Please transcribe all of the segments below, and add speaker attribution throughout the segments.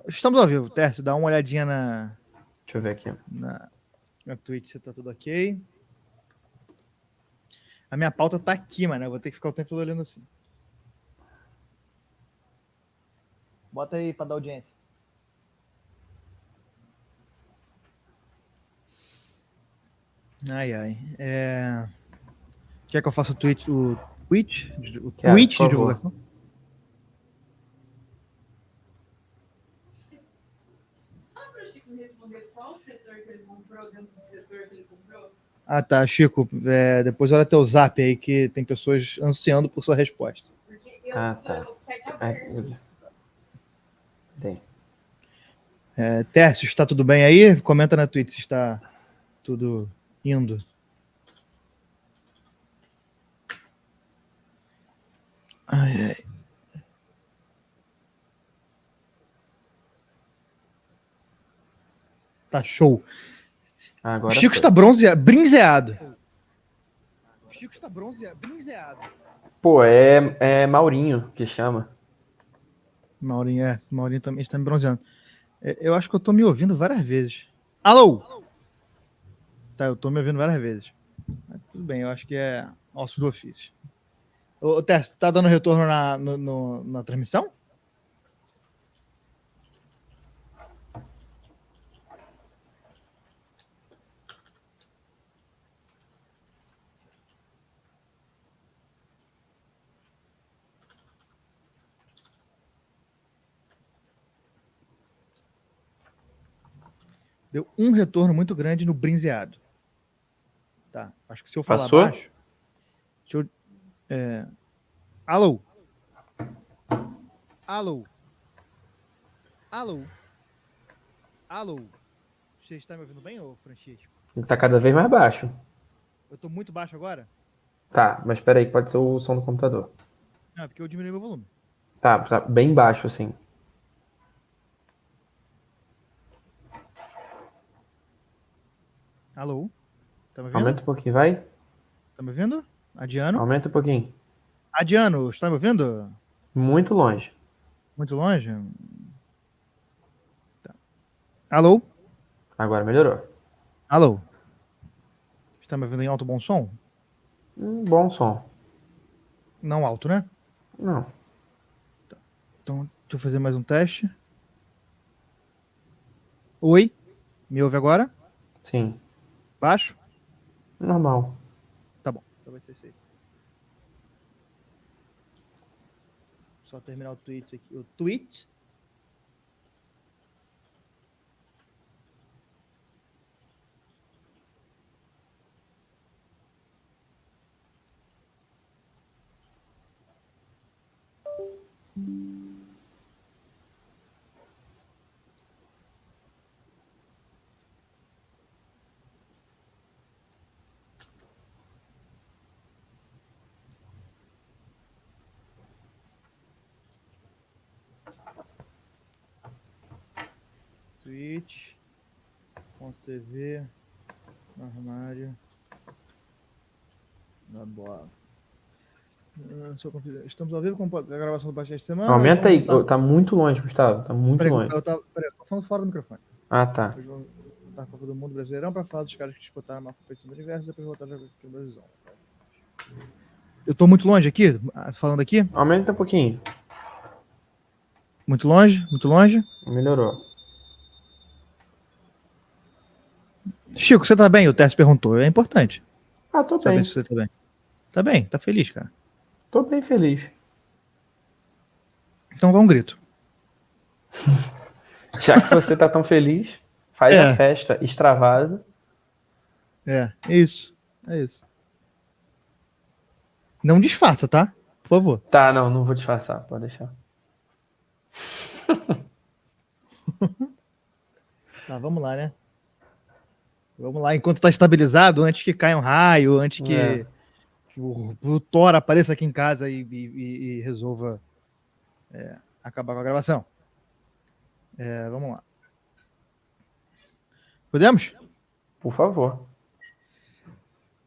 Speaker 1: Estamos ao vivo, Tércio. Dá uma olhadinha
Speaker 2: Deixa eu ver aqui.
Speaker 1: na Twitch se tá tudo ok. A minha pauta tá aqui, mano. Eu vou ter que ficar o tempo todo olhando assim. Bota aí pra dar audiência. Ai. Quer que eu faça o tweet de divulgação? Ah, tá, Chico. Depois olha teu zap aí, que tem pessoas ansiando por sua resposta.
Speaker 2: Tá.
Speaker 1: Tércio, está tudo bem aí? Comenta na Twitch se está tudo indo. Ai. Tá show.
Speaker 2: Agora
Speaker 1: o Chico está brinzeado.
Speaker 2: Pô, é Maurinho que chama.
Speaker 1: Maurinho também está me bronzeando. Eu acho que eu tô me ouvindo várias vezes. Alô? Tá, eu tô me ouvindo várias vezes. Mas tudo bem, eu acho que é ossos do ofício. Ô, Tess, tá dando retorno na transmissão? Deu um retorno muito grande no brinzeado. Tá, acho que se eu falar
Speaker 2: Passou?
Speaker 1: baixo... Alô? Você está me ouvindo bem, ô Francisco?
Speaker 2: Ele tá cada vez mais baixo.
Speaker 1: Eu tô muito baixo agora?
Speaker 2: Tá, mas espera aí, pode ser o som do computador.
Speaker 1: Não, porque eu diminui meu volume.
Speaker 2: Tá bem baixo, assim.
Speaker 1: Alô? Tá me ouvindo?
Speaker 2: Aumenta um pouquinho, vai.
Speaker 1: Tá me ouvindo? Adiano?
Speaker 2: Aumenta um pouquinho.
Speaker 1: Adiano, está me ouvindo?
Speaker 2: Muito longe.
Speaker 1: Muito longe? Tá. Alô?
Speaker 2: Agora melhorou.
Speaker 1: Alô? Está me ouvindo em alto bom som?
Speaker 2: Bom som.
Speaker 1: Não alto, né?
Speaker 2: Não.
Speaker 1: Tá. Então, deixa eu fazer mais um teste. Oi? Me ouve agora?
Speaker 2: Sim.
Speaker 1: Baixo?
Speaker 2: Normal.
Speaker 1: Tá bom, então vai ser isso aí. Só terminar o tweet aqui. O tweet. Twitch.tv armário da bola. Estamos ao vivo com a gravação do podcast de semana.
Speaker 2: Aumenta aí. Tá muito longe, Gustavo. Tá muito longe.
Speaker 1: Eu tô falando fora do microfone.
Speaker 2: Ah, tá.
Speaker 1: Hoje vou voltar a Copa do Mundo Brasileirão para falar dos caras que disputaram a maior competição do universo e depois voltar a jogar aqui no Brasil. Eu tô muito longe aqui, falando aqui?
Speaker 2: Aumenta um pouquinho.
Speaker 1: Muito longe?
Speaker 2: Melhorou.
Speaker 1: Chico, você tá bem? O Tess perguntou. É importante.
Speaker 2: Tô
Speaker 1: saber
Speaker 2: bem.
Speaker 1: se você tá bem. Tá bem? Tá feliz, cara?
Speaker 2: Tô bem feliz.
Speaker 1: Então dá um grito.
Speaker 2: Já que você tá tão feliz, faz a festa, extravasa.
Speaker 1: É isso. Não disfarça, tá? Por favor.
Speaker 2: Tá, não vou disfarçar, pode deixar.
Speaker 1: Tá, vamos lá, né? Vamos lá, enquanto tá estabilizado, antes que caia um raio, antes que o Thor apareça aqui em casa e resolva acabar com a gravação. Vamos lá. Podemos?
Speaker 2: Por favor.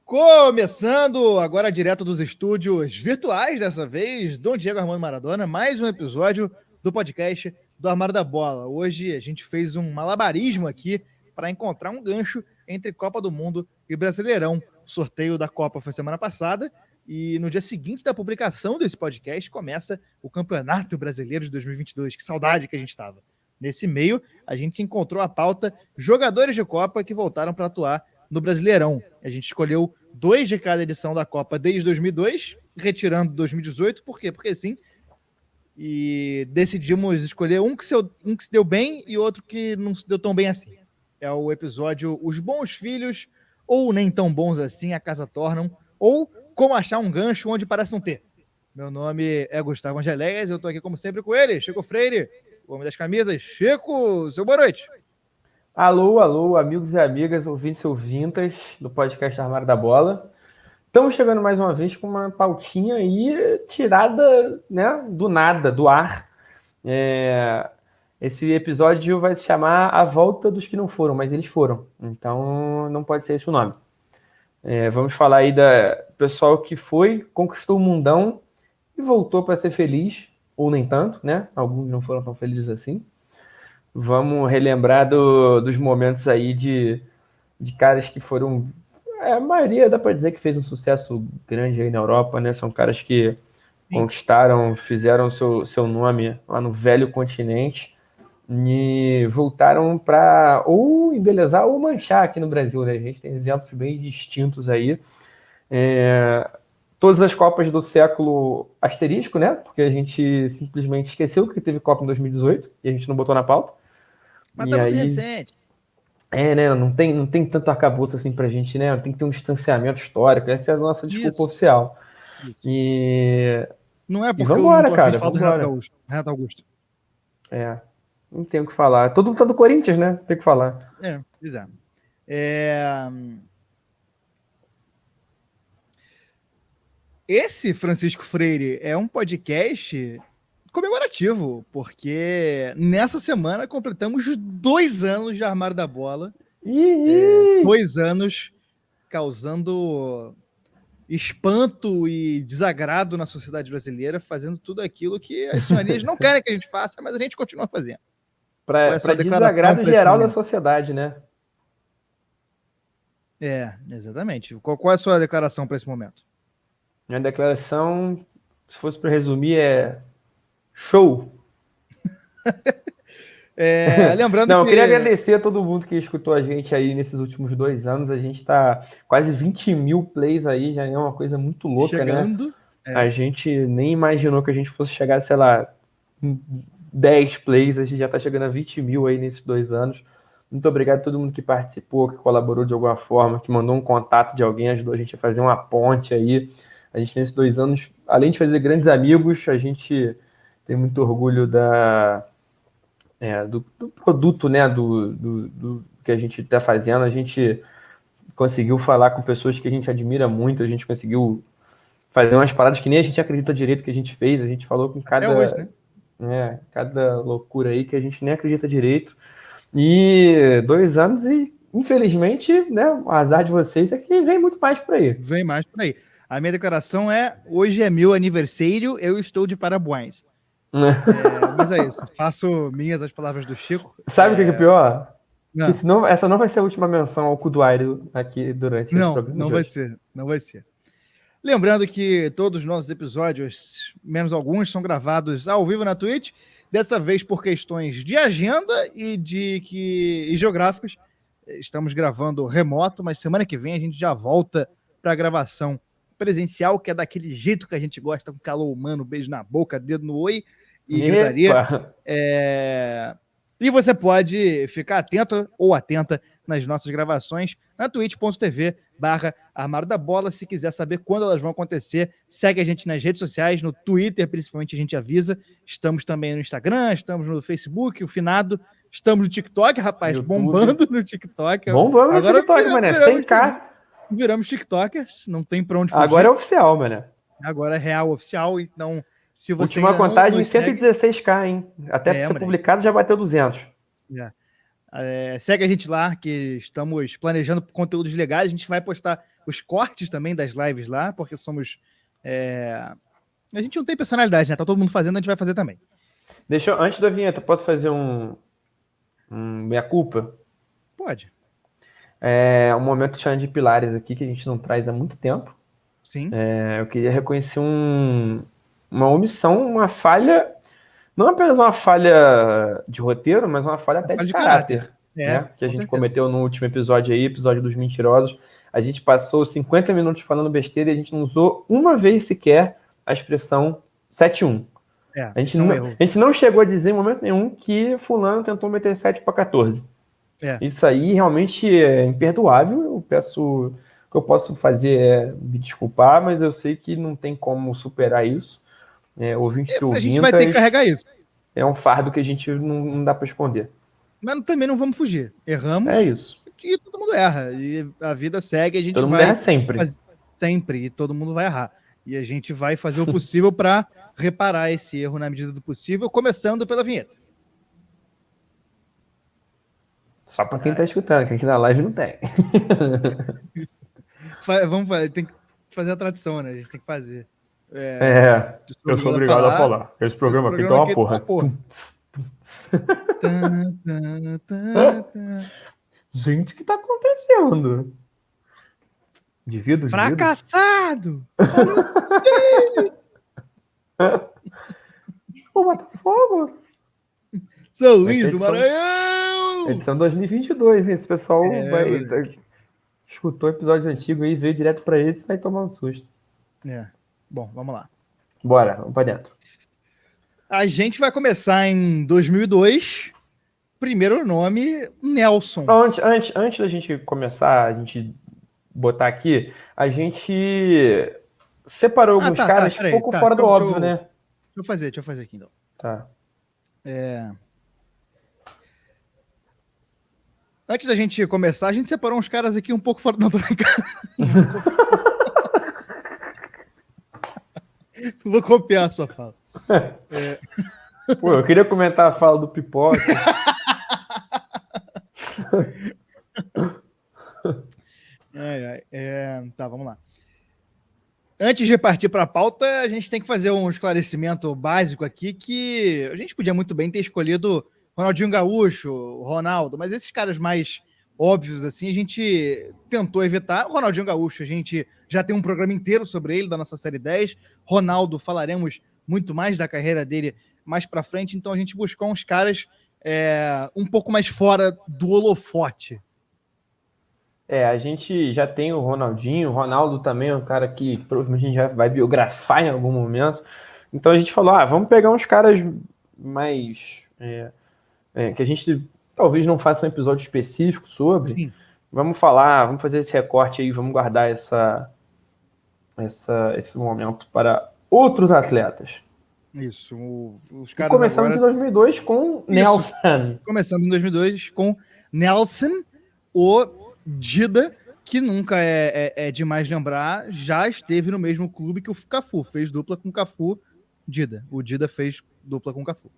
Speaker 1: Começando agora direto dos estúdios virtuais, dessa vez, Dom Diego Armando Maradona, mais um episódio do podcast do Armário da Bola. Hoje a gente fez um malabarismo aqui para encontrar um gancho entre Copa do Mundo e Brasileirão. O sorteio da Copa foi semana passada e no dia seguinte da publicação desse podcast começa o Campeonato Brasileiro de 2022. Que saudade que a gente estava. Nesse meio, a gente encontrou a pauta jogadores de Copa que voltaram para atuar no Brasileirão. A gente escolheu 2 de cada edição da Copa desde 2002, retirando 2018. Por quê? Porque sim. E decidimos escolher um que se deu bem e outro que não se deu tão bem assim. É o episódio Os Bons Filhos, ou Nem Tão Bons Assim, a Casa Tornam, ou Como Achar um Gancho Onde Parece Não Ter. Meu nome é Gustavo Angeléias e eu estou aqui como sempre com ele, Chico Freire, o homem das camisas. Chico, seu boa noite.
Speaker 2: Alô, alô, amigos e amigas, ouvintes e ouvintas do podcast Armário da Bola. Estamos chegando mais uma vez com uma pautinha aí tirada, né, do nada, do ar. Esse episódio vai se chamar A Volta dos que Não Foram, mas eles foram. Então não pode ser esse o nome. Vamos falar aí do pessoal que foi, conquistou o mundão e voltou para ser feliz, ou nem tanto, né? Alguns não foram tão felizes assim. Vamos relembrar dos momentos aí de caras que foram... A maioria dá para dizer que fez um sucesso grande aí na Europa, né? São caras que conquistaram, fizeram seu nome lá no velho continente e voltaram para ou embelezar ou manchar aqui no Brasil, né? A gente tem exemplos bem distintos aí. Todas as Copas do século asterisco, né? Porque a gente simplesmente esqueceu que teve Copa em 2018 e a gente não botou na pauta.
Speaker 1: Mas tá muito recente.
Speaker 2: Né? Não tem tanto arcabouço assim pra gente, né? Tem que ter um distanciamento histórico. Essa é a nossa desculpa oficial.
Speaker 1: Não é porque
Speaker 2: vambora,
Speaker 1: eu não tô
Speaker 2: cara,
Speaker 1: afim de falar do Renato Augusto.
Speaker 2: Não tem o que falar. Todo mundo tá do Corinthians, né? Tem o que falar.
Speaker 1: Pois é. Esse Francisco Freire é um podcast comemorativo, porque nessa semana completamos 2 anos de Armário da Bola. 2 anos causando espanto e desagrado na sociedade brasileira, fazendo tudo aquilo que as senhorias não querem que a gente faça, mas a gente continua fazendo.
Speaker 2: Para desagrado geral da sociedade, né?
Speaker 1: Exatamente. Qual é a sua declaração para esse momento?
Speaker 2: Minha declaração, se fosse para resumir, é show.
Speaker 1: Lembrando
Speaker 2: eu queria agradecer a todo mundo que escutou a gente aí nesses últimos 2 anos. A gente tá quase 20 mil plays aí, já é uma coisa muito louca,
Speaker 1: chegando,
Speaker 2: né? A gente nem imaginou que a gente fosse chegar, sei lá, 10 plays, a gente já tá chegando a 20 mil aí nesses 2 anos. Muito obrigado a todo mundo que participou, que colaborou de alguma forma, que mandou um contato de alguém, ajudou a gente a fazer uma ponte aí. A gente, nesses 2 anos, além de fazer grandes amigos, a gente tem muito orgulho do produto, né, do que a gente está fazendo. A gente conseguiu falar com pessoas que a gente admira muito, a gente conseguiu fazer umas paradas que nem a gente acredita direito que a gente fez. A gente falou com cada,
Speaker 1: hoje, né?
Speaker 2: Cada loucura aí que a gente nem acredita direito. E 2 anos e, infelizmente, né, o azar de vocês é que vem muito mais por aí.
Speaker 1: Vem mais por aí. A minha declaração é: hoje é meu aniversário, eu estou de parabéns. Mas é isso, faço minhas as palavras do Chico.
Speaker 2: Sabe o que é pior? Que senão, essa não vai ser a última menção ao Cuduário aqui durante esse programa.
Speaker 1: Não vai ser. Lembrando que todos os nossos episódios, menos alguns, são gravados ao vivo na Twitch, dessa vez por questões de agenda e geográficas. Estamos gravando remoto, mas semana que vem a gente já volta para a gravação presencial, que é daquele jeito que a gente gosta, com calor humano, beijo na boca, dedo no oi e gritaria. E você pode ficar atento ou atenta nas nossas gravações na twitch.tv/Armário da Bola. Se quiser saber quando elas vão acontecer, segue a gente nas redes sociais, no Twitter principalmente a gente avisa. Estamos também no Instagram, estamos no Facebook, o Finado. Estamos no TikTok, rapaz, YouTube. Bombando no TikTok.
Speaker 2: Bombando no TikTok, mané, 100k.
Speaker 1: Viramos TikTokers, não tem pra onde fugir.
Speaker 2: Agora é oficial, mané.
Speaker 1: Agora é real, oficial, então... Se você
Speaker 2: última contagem, 116k, hein? Até ser publicado já bateu 200.
Speaker 1: Segue a gente lá, que estamos planejando conteúdos legais. A gente vai postar os cortes também das lives lá, porque somos... A gente não tem personalidade, né? Tá todo mundo fazendo, a gente vai fazer também.
Speaker 2: Antes da vinheta, posso fazer um meia-culpa?
Speaker 1: Pode.
Speaker 2: É um momento chama de pilares aqui que a gente não traz há muito tempo.
Speaker 1: Sim.
Speaker 2: Eu queria reconhecer uma omissão, uma falha, não apenas uma falha de roteiro, mas uma falha até
Speaker 1: Falha
Speaker 2: de
Speaker 1: de
Speaker 2: caráter,
Speaker 1: É,
Speaker 2: né? Que a
Speaker 1: com
Speaker 2: gente
Speaker 1: certeza.
Speaker 2: cometeu no último episódio aí, episódio dos mentirosos. A gente passou 50 minutos falando besteira e a gente não usou uma vez sequer a expressão 7-1.
Speaker 1: Isso é um erro.
Speaker 2: A gente não chegou a dizer em momento nenhum que fulano tentou meter 7 para 14. Isso aí realmente é imperdoável. Eu peço, o que eu posso fazer é me desculpar, mas eu sei que não tem como superar isso. Ouvintes e
Speaker 1: A gente vai ter que
Speaker 2: ouvintas,
Speaker 1: carregar isso.
Speaker 2: é um fardo que a gente não dá para esconder.
Speaker 1: Mas também não vamos fugir. Erramos.
Speaker 2: É isso.
Speaker 1: E todo mundo erra. E a vida segue, a gente
Speaker 2: Todo mundo
Speaker 1: vai
Speaker 2: erra sempre.
Speaker 1: sempre, e todo mundo vai errar. E a gente vai fazer o possível para reparar esse erro na medida do possível, começando pela vinheta.
Speaker 2: Só para quem tá escutando, que aqui na live não tem.
Speaker 1: Vamos fazer, tem que fazer a tradição, né? A gente tem que fazer.
Speaker 2: Eu sou obrigado a falar. Esse programa aqui tá uma porra. Gente, o que tá acontecendo? Divido.
Speaker 1: Fracassado!
Speaker 2: O Botafogo!
Speaker 1: São Luís do Maranhão!
Speaker 2: Edição 2022, hein? Esse pessoal escutou o episódio antigo aí, veio direto pra esse, vai tomar um susto.
Speaker 1: Bom, vamos lá.
Speaker 2: Bora, vamos pra dentro.
Speaker 1: A gente vai começar em 2002. Primeiro nome, Nelson.
Speaker 2: Antes da gente começar, a gente botar aqui, a gente separou alguns caras um pouco fora do óbvio, né?
Speaker 1: Deixa eu fazer aqui, então.
Speaker 2: Tá.
Speaker 1: Antes da gente começar, a gente separou uns caras aqui um pouco fora do... Não, tô brincando. Vou copiar a sua fala.
Speaker 2: Pô, eu queria comentar a fala do Pipoca.
Speaker 1: Tá, vamos lá. Antes de partir para a pauta, a gente tem que fazer um esclarecimento básico aqui, que a gente podia muito bem ter escolhido Ronaldinho Gaúcho, Ronaldo, mas esses caras mais óbvios, assim, a gente tentou evitar. Ronaldinho Gaúcho, a gente já tem um programa inteiro sobre ele, da nossa série 10. Ronaldo, falaremos muito mais da carreira dele mais para frente, então a gente buscou uns caras um pouco mais fora do holofote.
Speaker 2: A gente já tem o Ronaldinho, o Ronaldo também é um cara que provavelmente a gente já vai biografar em algum momento. Então a gente falou, vamos pegar uns caras mais... que a gente talvez não faça um episódio específico sobre.
Speaker 1: Sim.
Speaker 2: Vamos fazer esse recorte aí, vamos guardar esse momento para outros atletas.
Speaker 1: Isso. Os caras
Speaker 2: começamos em 2002 com Nelson.
Speaker 1: Começamos em 2002 com Nelson, o Dida, que nunca é demais lembrar, já esteve no mesmo clube que o Cafu. Fez dupla com o Cafu, Dida. O Dida fez dupla com o Cafu.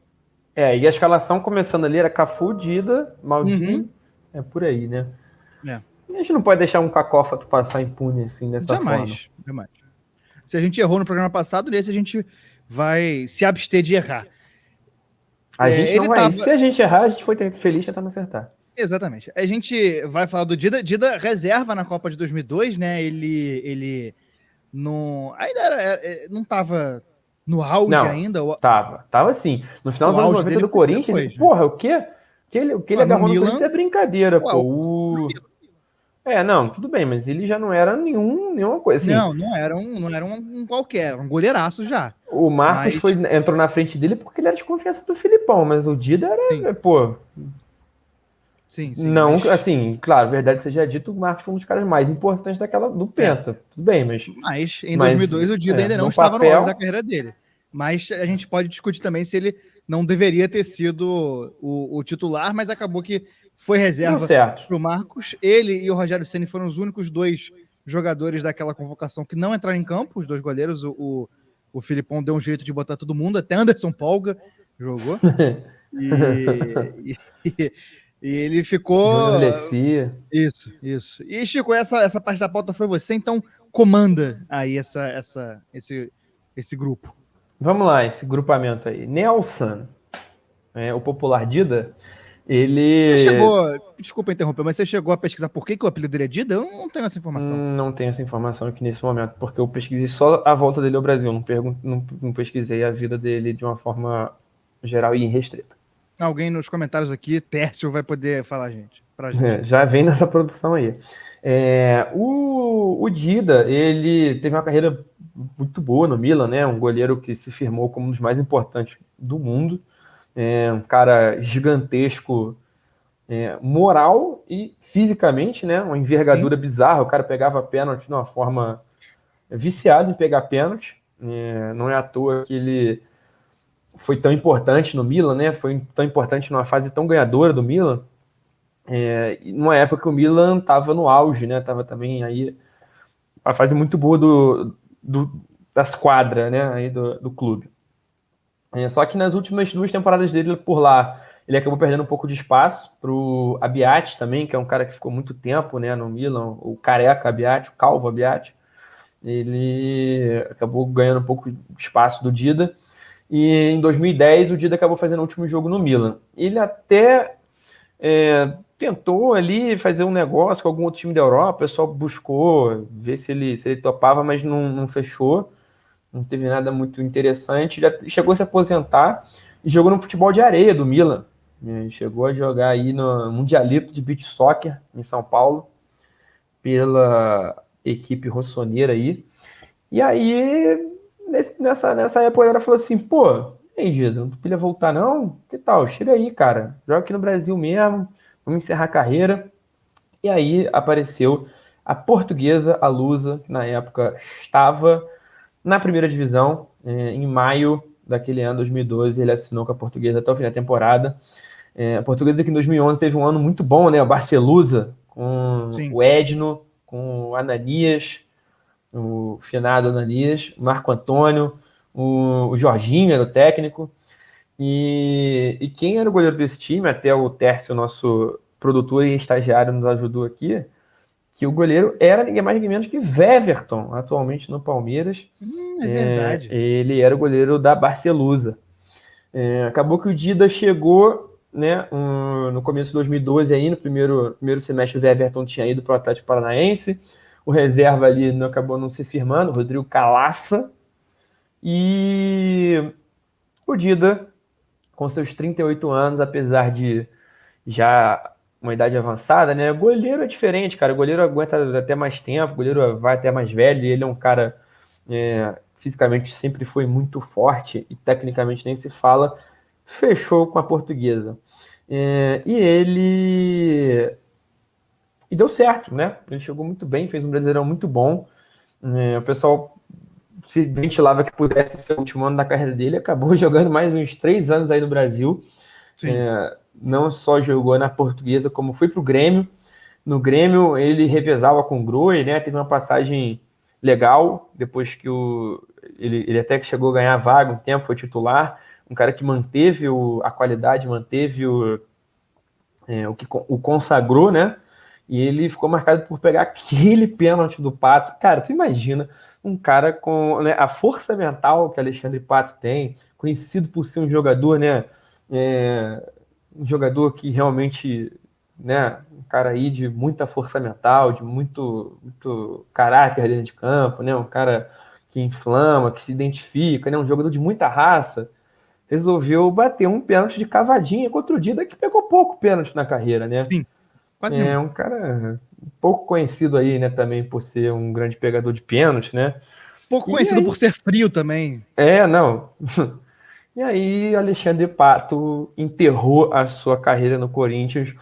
Speaker 2: E a escalação começando ali era Cafu, Dida, Maldini. É por aí, né? A gente não pode deixar um cacófato passar impune assim dessa forma.
Speaker 1: Jamais. Se a gente errou no programa passado, nesse a gente vai se abster de errar.
Speaker 2: A gente não vai. Se a gente errar, a gente foi feliz tentando acertar.
Speaker 1: Exatamente. A gente vai falar do Dida. Dida reserva na Copa de 2002, né? Ele não... ainda não estava no auge ainda.
Speaker 2: Tava sim. No final dos anos 90 do Corinthians, depois, porra, o quê? O que ele agarrou no Corinthians é brincadeira, pô. Não, tudo bem, mas ele já não era nenhuma coisa assim.
Speaker 1: Não era um qualquer, um goleiraço já.
Speaker 2: O Marcos entrou na frente dele porque ele era de confiança do Filipão, mas o Dida era, pô...
Speaker 1: Sim,
Speaker 2: não, mas... assim, claro, verdade seja dito, o Marcos foi um dos caras mais importantes do Penta. Tudo bem, mas...
Speaker 1: Mas em 2002 o Dida ainda não estava no auge da carreira dele. Mas a gente pode discutir também se ele não deveria ter sido o titular, mas acabou que foi reserva para o Marcos. Ele e o Rogério Ceni foram os únicos dois jogadores daquela convocação que não entraram em campo, os dois goleiros. O Filipão deu um jeito de botar todo mundo, até Anderson Polga jogou. E ele ficou...
Speaker 2: Júnior Lessia.
Speaker 1: Isso. E, Chico, essa parte da pauta foi você, então comanda aí esse grupo.
Speaker 2: Vamos lá, esse grupamento aí. Nelson, o popular Dida,
Speaker 1: Você
Speaker 2: ele...
Speaker 1: chegou, desculpa interromper, mas você chegou a pesquisar por que o apelido dele é Dida? Eu não tenho essa informação.
Speaker 2: Não tenho essa informação aqui nesse momento, porque eu pesquisei só a volta dele ao Brasil, não pesquisei a vida dele de uma forma geral e restrita.
Speaker 1: Alguém nos comentários aqui, Tércio, vai poder falar pra gente.
Speaker 2: Já vem nessa produção aí. O Dida, ele teve uma carreira muito boa no Milan, né? Um goleiro que se firmou como um dos mais importantes do mundo. Um cara gigantesco, moral e fisicamente, né? Uma
Speaker 1: Sim.
Speaker 2: envergadura bizarra. O cara pegava pênalti de uma forma viciada em pegar pênalti. Não é à toa que ele foi tão importante no Milan, né? Foi tão importante numa fase tão ganhadora do Milan. Numa época que o Milan estava no auge, né? Tava também aí a fase muito boa da esquadra, né? Aí do clube. Só que nas últimas 2 temporadas dele por lá, ele acabou perdendo um pouco de espaço para o Abbiati também, que é um cara que ficou muito tempo, né, no Milan, o careca Abbiati, o calvo Abbiati. Ele acabou ganhando um pouco de espaço do Dida. E em 2010 o Dida acabou fazendo o último jogo no Milan. Ele até tentou ali fazer um negócio com algum outro time da Europa, o pessoal buscou ver se ele topava, mas não fechou, não teve nada muito interessante. Ele chegou a se aposentar e jogou no futebol de areia do Milan. Chegou a jogar aí no Mundialito de Beach Soccer em São Paulo, pela equipe rossoneira aí. E aí, nessa época, ela falou assim, pô, ei, Gida, não pilha voltar não? Que tal? Chega aí, cara. Joga aqui no Brasil mesmo, vamos encerrar a carreira. E aí apareceu a Portuguesa, a Lusa, que na época estava na primeira divisão. Em maio daquele ano, 2012, ele assinou com a Portuguesa até o fim da temporada. A Portuguesa que em 2011 teve um ano muito bom, né? O Barcelusa, com
Speaker 1: Sim.
Speaker 2: o Edno, com o Ananias, o finado Ananias, Marco Antônio, o Jorginho era o técnico. E quem era o goleiro desse time, até o Tércio, nosso produtor e estagiário, nos ajudou aqui, que o goleiro era ninguém mais ninguém menos que Weverton, atualmente no Palmeiras.
Speaker 1: É verdade.
Speaker 2: Ele era o goleiro da Barcelusa. Acabou que o Dida chegou, né, no começo de 2012, aí, no primeiro semestre, o Weverton tinha ido para o Atlético Paranaense. O reserva ali acabou não se firmando, o Rodrigo Calaça. E o Dida, com seus 38 anos, apesar de já uma idade avançada, né? O goleiro é diferente, cara. O goleiro aguenta até mais tempo, o goleiro vai até mais velho. Ele é um cara fisicamente sempre foi muito forte e tecnicamente nem se fala. Fechou com a Portuguesa. E deu certo, né? Ele chegou muito bem, fez um Brasileirão muito bom. O pessoal se ventilava que pudesse ser o último ano da carreira dele, acabou jogando mais uns 3 anos aí no Brasil.
Speaker 1: Sim.
Speaker 2: Não só jogou na Portuguesa, como foi para o Grêmio. No Grêmio, ele revezava com o Groi, né? Teve uma passagem legal, depois que ele até que chegou a ganhar a vaga um tempo, foi titular. Um cara que manteve a qualidade, manteve o que o consagrou, né? E ele ficou marcado por pegar aquele pênalti do Pato. Cara, tu imagina um cara com, né, a força mental que Alexandre Pato tem, conhecido por ser um jogador, né? Um jogador que realmente, né, um cara aí de muita força mental, de muito caráter dentro de campo, né? Um cara que inflama, que se identifica, né? Um jogador de muita raça. Resolveu bater um pênalti de cavadinha contra o Dida, que pegou pouco pênalti na carreira, né?
Speaker 1: Sim. Quase
Speaker 2: É
Speaker 1: nenhum.
Speaker 2: um cara pouco conhecido aí, né, também por ser um grande pegador de pênalti, né?
Speaker 1: Pouco
Speaker 2: E
Speaker 1: conhecido por
Speaker 2: aí,
Speaker 1: ser frio também.
Speaker 2: não. E aí, Alexandre Pato enterrou a sua carreira no Corinthians,
Speaker 1: Isso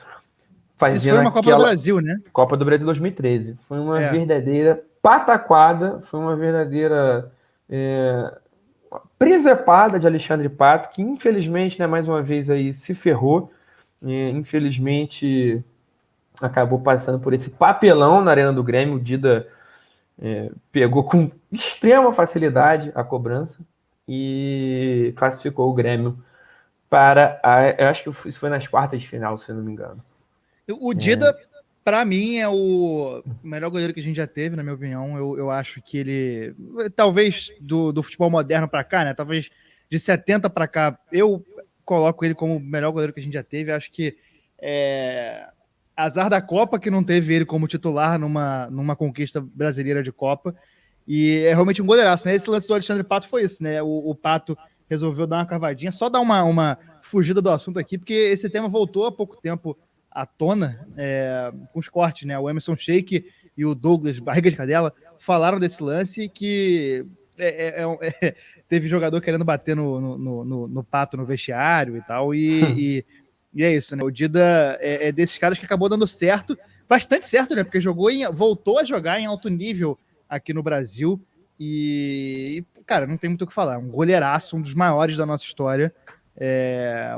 Speaker 2: fazendo
Speaker 1: foi uma Copa do
Speaker 2: aquela
Speaker 1: Brasil, né?
Speaker 2: Copa do Brasil 2013. Foi uma
Speaker 1: É.
Speaker 2: verdadeira pataquada, foi uma verdadeira presepada de Alexandre Pato, que infelizmente, né, mais uma vez aí se ferrou. Infelizmente acabou passando por esse papelão na Arena do Grêmio. O Dida pegou com extrema facilidade a cobrança e classificou o Grêmio para eu acho que isso foi nas quartas de final, se eu não me engano.
Speaker 1: O Dida, pra mim, é o melhor goleiro que a gente já teve, na minha opinião. Eu acho que ele, talvez do futebol moderno pra cá, né? Talvez de 70 pra cá, eu coloco ele como o melhor goleiro que a gente já teve. Acho que azar da Copa que não teve ele como titular numa conquista brasileira de Copa. E é realmente um goleiraço, né? Esse lance do Alexandre Pato foi isso, né? O Pato resolveu dar uma cavadinha, só dar uma fugida do assunto aqui, porque esse tema voltou há pouco tempo à tona, com os cortes, né? O Emerson Sheik e o Douglas Barriga de Cadela falaram desse lance que teve jogador querendo bater no Pato no vestiário e tal, e é isso, né? O Dida é desses caras que acabou dando certo, bastante certo, né? Porque voltou a jogar em alto nível aqui no Brasil e, cara, não tem muito o que falar. Um goleiraço, um dos maiores da nossa história.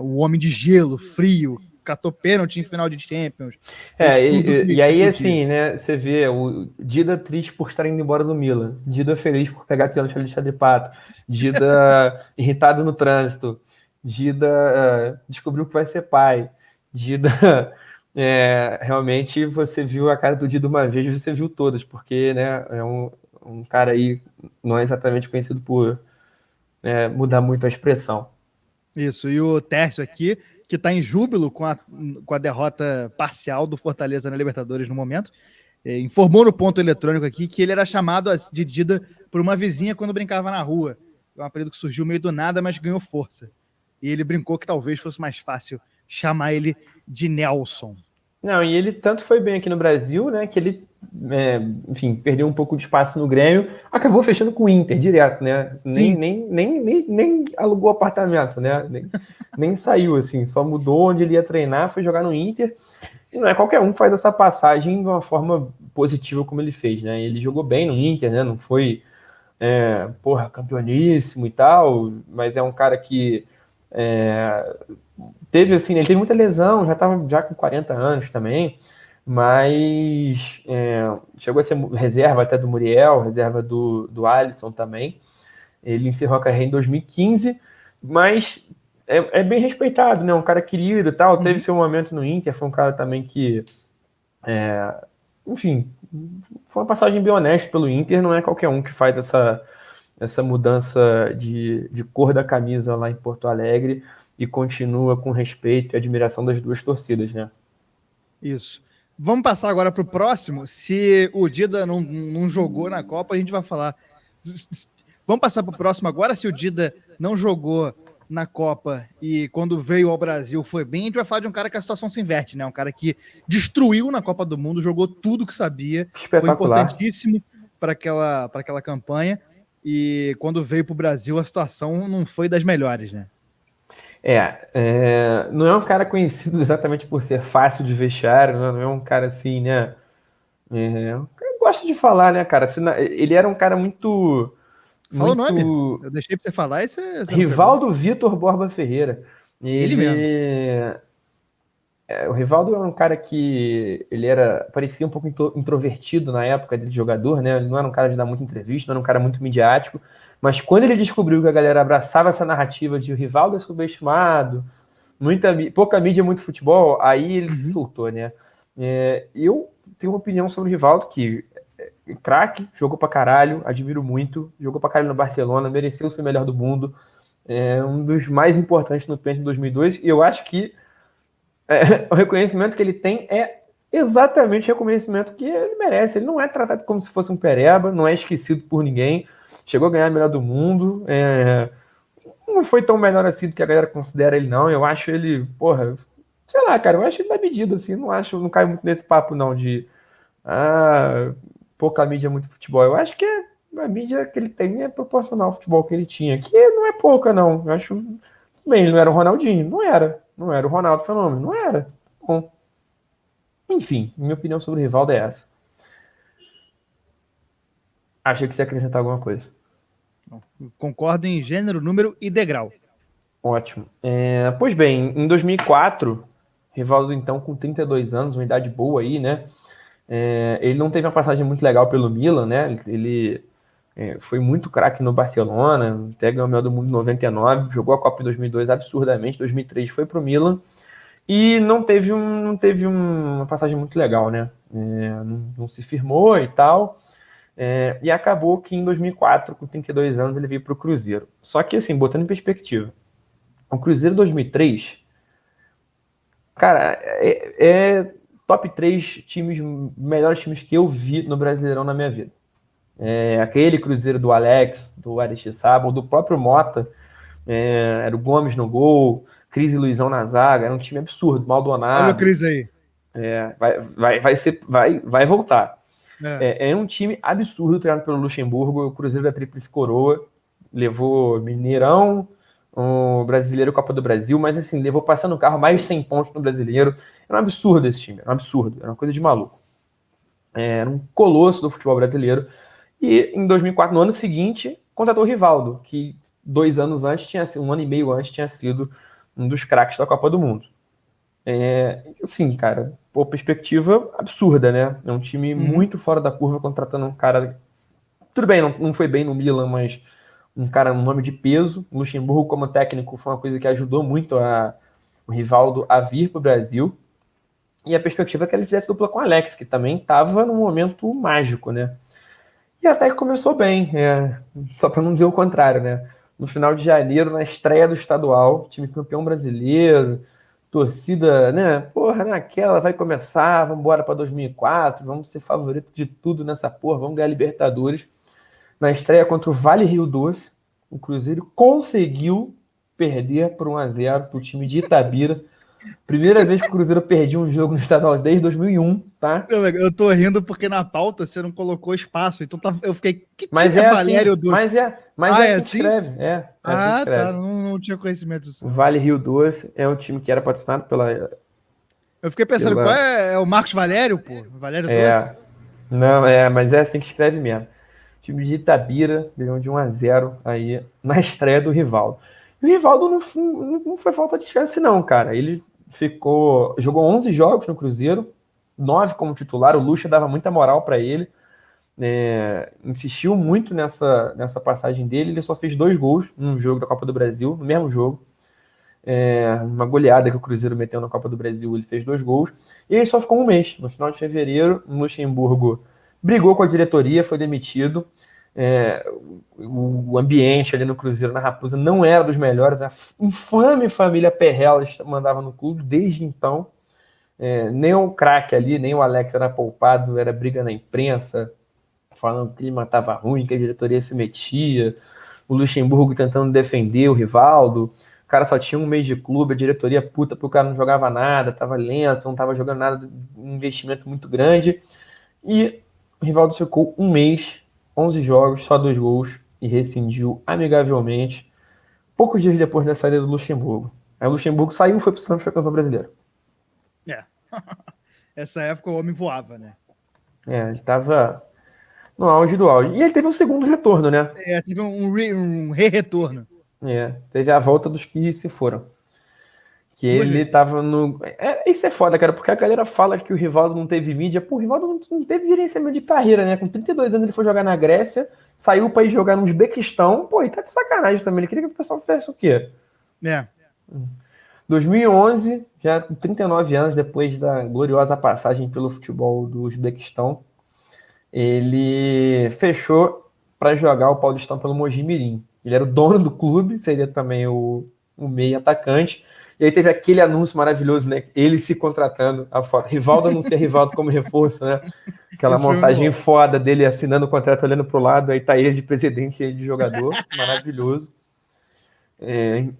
Speaker 1: O homem de gelo, frio, catou pênalti em final de Champions. Fez tudo
Speaker 2: e
Speaker 1: que
Speaker 2: aí,
Speaker 1: podia.
Speaker 2: assim, né, você vê o Dida triste por estar indo embora do Milan, Dida feliz por pegar pênalti no Alexandre Pato, Dida irritado no trânsito, Dida descobriu que vai ser pai, Dida realmente você viu a cara do Dida uma vez, você viu todas, porque, né, é um cara aí não é exatamente conhecido por mudar muito a expressão.
Speaker 1: Isso, e o Tércio aqui, que está em júbilo com a derrota parcial do Fortaleza na Libertadores no momento, informou no ponto eletrônico aqui que ele era chamado de Dida por uma vizinha quando brincava na rua. É um apelido que surgiu meio do nada, mas ganhou força. E ele brincou que talvez fosse mais fácil chamar ele de Nelson.
Speaker 2: Não, e ele tanto foi bem aqui no Brasil, né, que ele, enfim, perdeu um pouco de espaço no Grêmio, acabou fechando com o Inter direto, né? Nem alugou apartamento, né? Nem saiu, assim, só mudou onde ele ia treinar, foi jogar no Inter. E não é qualquer um que faz essa passagem de uma forma positiva como ele fez, né? Ele jogou bem no Inter, né? Não foi, campeoníssimo e tal, mas é um cara que teve, assim, ele teve muita lesão, já estava já com 40 anos também, mas chegou a ser reserva até do Muriel, reserva do Alisson também. Ele encerrou a carreira em 2015, mas é bem respeitado, né? Um cara querido e tal, teve seu momento no Inter, foi um cara também que, enfim, foi uma passagem bem honesta pelo Inter, não é qualquer um que faz essa mudança de cor da camisa lá em Porto Alegre e continua com respeito e admiração das duas torcidas, né?
Speaker 1: Isso. Vamos passar agora para o próximo. Se o Dida não jogou na Copa, a gente vai falar. Vamos passar para o próximo agora. Se o Dida não jogou na Copa e quando veio ao Brasil foi bem, a gente vai falar de um cara que a situação se inverte, né? Um cara que destruiu na Copa do Mundo, jogou tudo que sabia, foi importantíssimo para aquela campanha. E quando veio para o Brasil, a situação não foi das melhores, né?
Speaker 2: Não é um cara conhecido exatamente por ser fácil de vestiário, né? Não é um cara assim, né? Eu gosto de falar, né, cara? Ele era um cara muito.
Speaker 1: Fala o nome. Eu deixei pra você falar e você
Speaker 2: Rivaldo Vitor Borba Ferreira.
Speaker 1: Ele mesmo.
Speaker 2: O Rivaldo era um cara que parecia um pouco introvertido na época de jogador, né? Ele não era um cara de dar muita entrevista, não era um cara muito midiático, mas quando ele descobriu que a galera abraçava essa narrativa de o Rivaldo é subestimado, pouca mídia, muito futebol, aí ele se soltou, né? Eu tenho uma opinião sobre o Rivaldo que craque, jogou pra caralho, admiro muito, jogou pra caralho no Barcelona, mereceu ser o melhor do mundo, um dos mais importantes no PEN de 2002, e eu acho que o reconhecimento que ele tem é exatamente o reconhecimento que ele merece. Ele não é tratado como se fosse um pereba, não é esquecido por ninguém, chegou a ganhar a melhor do mundo, não foi tão melhor assim do que a galera considera ele, não. Eu acho ele, porra, sei lá, cara, eu acho ele da medida, assim, não cai muito nesse papo, não, de pouca mídia, muito futebol. Eu acho que a mídia que ele tem é proporcional ao futebol que ele tinha, que não é pouca, não. Eu acho, bem, ele não era o Ronaldinho, não era o Ronaldo Fenômeno, não era. Bom, enfim, minha opinião sobre o Rivaldo é essa. Achei que você ia acrescentar alguma coisa.
Speaker 1: Concordo em gênero, número e degrau.
Speaker 2: Ótimo. Pois bem, em 2004, Rivaldo, então, com 32 anos, uma idade boa aí, né? Ele não teve uma passagem muito legal pelo Milan, né? Ele foi muito craque no Barcelona, até ganhou o melhor do mundo em 99, jogou a Copa em 2002 absurdamente, 2003 foi pro Milan e não teve uma passagem muito legal, né? Não se firmou e tal. E acabou que em 2004, com 32 anos, ele veio para o Cruzeiro. Só que, assim, botando em perspectiva, O Cruzeiro 2003, cara, é top 3 times, melhores times que eu vi no Brasileirão na minha vida. Aquele Cruzeiro do Alex, do Aristizábal, do próprio Mota, era o Gomes no gol, Cris e Luizão na zaga, era um time absurdo,
Speaker 1: Olha o
Speaker 2: Maldonado,
Speaker 1: Cris aí.
Speaker 2: vai voltar.
Speaker 1: É.
Speaker 2: É um time absurdo treinado pelo Luxemburgo, o Cruzeiro da Tríplice Coroa, levou Mineirão, o Brasileiro, Copa do Brasil, mas assim, levou passando o carro mais de 100 pontos no Brasileiro. Era um absurdo esse time, era um absurdo, era uma coisa de maluco. Era um colosso do futebol brasileiro. E em 2004, no ano seguinte, contratou o Rivaldo, que 2 anos antes, um ano e meio antes, tinha sido um dos craques da Copa do Mundo. Assim, cara, pô, perspectiva absurda, né? É um time muito fora da curva, contratando um cara. Tudo bem, não foi bem no Milan, mas um cara, um nome de peso. O Luxemburgo, como técnico, foi uma coisa que ajudou muito o Rivaldo a vir para o Brasil. E a perspectiva é que ele fizesse dupla com o Alex, que também estava num momento mágico, né? E até que começou bem, só para não dizer o contrário, né? No final de janeiro, na estreia do estadual, time campeão brasileiro, torcida, né? Porra, naquela vai começar, vamos embora para 2004, vamos ser favorito de tudo nessa porra, vamos ganhar Libertadores. Na estreia contra o Vale Rio Doce, o Cruzeiro conseguiu perder por 1-0 para o time de Itabira. Primeira vez que o Cruzeiro perdia um jogo no estadual desde 2001, tá?
Speaker 1: Eu tô rindo porque na pauta você não colocou espaço, então eu fiquei, que
Speaker 2: Mas
Speaker 1: time
Speaker 2: é
Speaker 1: Valério
Speaker 2: assim,
Speaker 1: Doce?
Speaker 2: mas é assim que
Speaker 1: Assim?
Speaker 2: escreve. É assim que
Speaker 1: Tá,
Speaker 2: escreve.
Speaker 1: não tinha conhecimento disso.
Speaker 2: O Vale Rio Doce é um time que era patrocinado
Speaker 1: Eu fiquei pensando, qual é o Marcos Valério, pô? Valério Doce?
Speaker 2: Não, mas é assim que escreve mesmo. O time de Itabira ganhou de 1-0 aí na estreia do Rivaldo. E o Rivaldo não foi falta de chance, não, cara. Ele jogou 11 jogos no Cruzeiro, 9 como titular. O Lucha dava muita moral para ele. Insistiu muito nessa passagem dele. Ele só fez 2 gols num jogo da Copa do Brasil, no mesmo jogo. Uma goleada que o Cruzeiro meteu na Copa do Brasil, ele fez 2 gols. E ele só ficou um mês. No final de fevereiro, o Luxemburgo brigou com a diretoria, foi demitido. O ambiente ali no Cruzeiro, na Raposa, não era dos melhores. A infame família Perrelas mandava no clube desde então. Nem o craque ali, nem o Alex era poupado, era briga na imprensa, falando que o clima estava ruim, que a diretoria se metia. O Luxemburgo tentando defender o Rivaldo. O cara só tinha um mês de clube, a diretoria puta porque o cara não jogava nada, tava lento, não tava jogando nada, um investimento muito grande. E o Rivaldo ficou um mês, 11 jogos, só 2 gols, e rescindiu amigavelmente, poucos dias depois da saída do Luxemburgo. Aí o Luxemburgo saiu, foi pro Santos, foi campeão brasileiro.
Speaker 1: Essa época o homem voava, né?
Speaker 2: Ele tava no auge do auge. E ele teve um segundo retorno, né?
Speaker 1: Teve um re-retorno.
Speaker 2: Teve a volta dos que se foram. Que ele tava no. Isso é foda, cara, porque a galera fala que o Rivaldo não teve mídia. Pô, o Rivaldo não teve gerenciamento de carreira, né? Com 32 anos ele foi jogar na Grécia, saiu pra ir jogar no Uzbequistão. Pô, e tá de sacanagem também. Ele queria que o pessoal fizesse o quê? 2011, já com 39 anos, depois da gloriosa passagem pelo futebol do Uzbequistão, ele fechou para jogar o Paulistão pelo Mojimirim. Ele era o dono do clube, seria também o meio atacante. E aí teve aquele anúncio maravilhoso, né? Ele se contratando, a foto. Rivaldo anuncia Rivaldo como reforço, né? Aquela montagem foda dele assinando o contrato, olhando pro lado, aí tá ele de presidente e ele de jogador. Maravilhoso.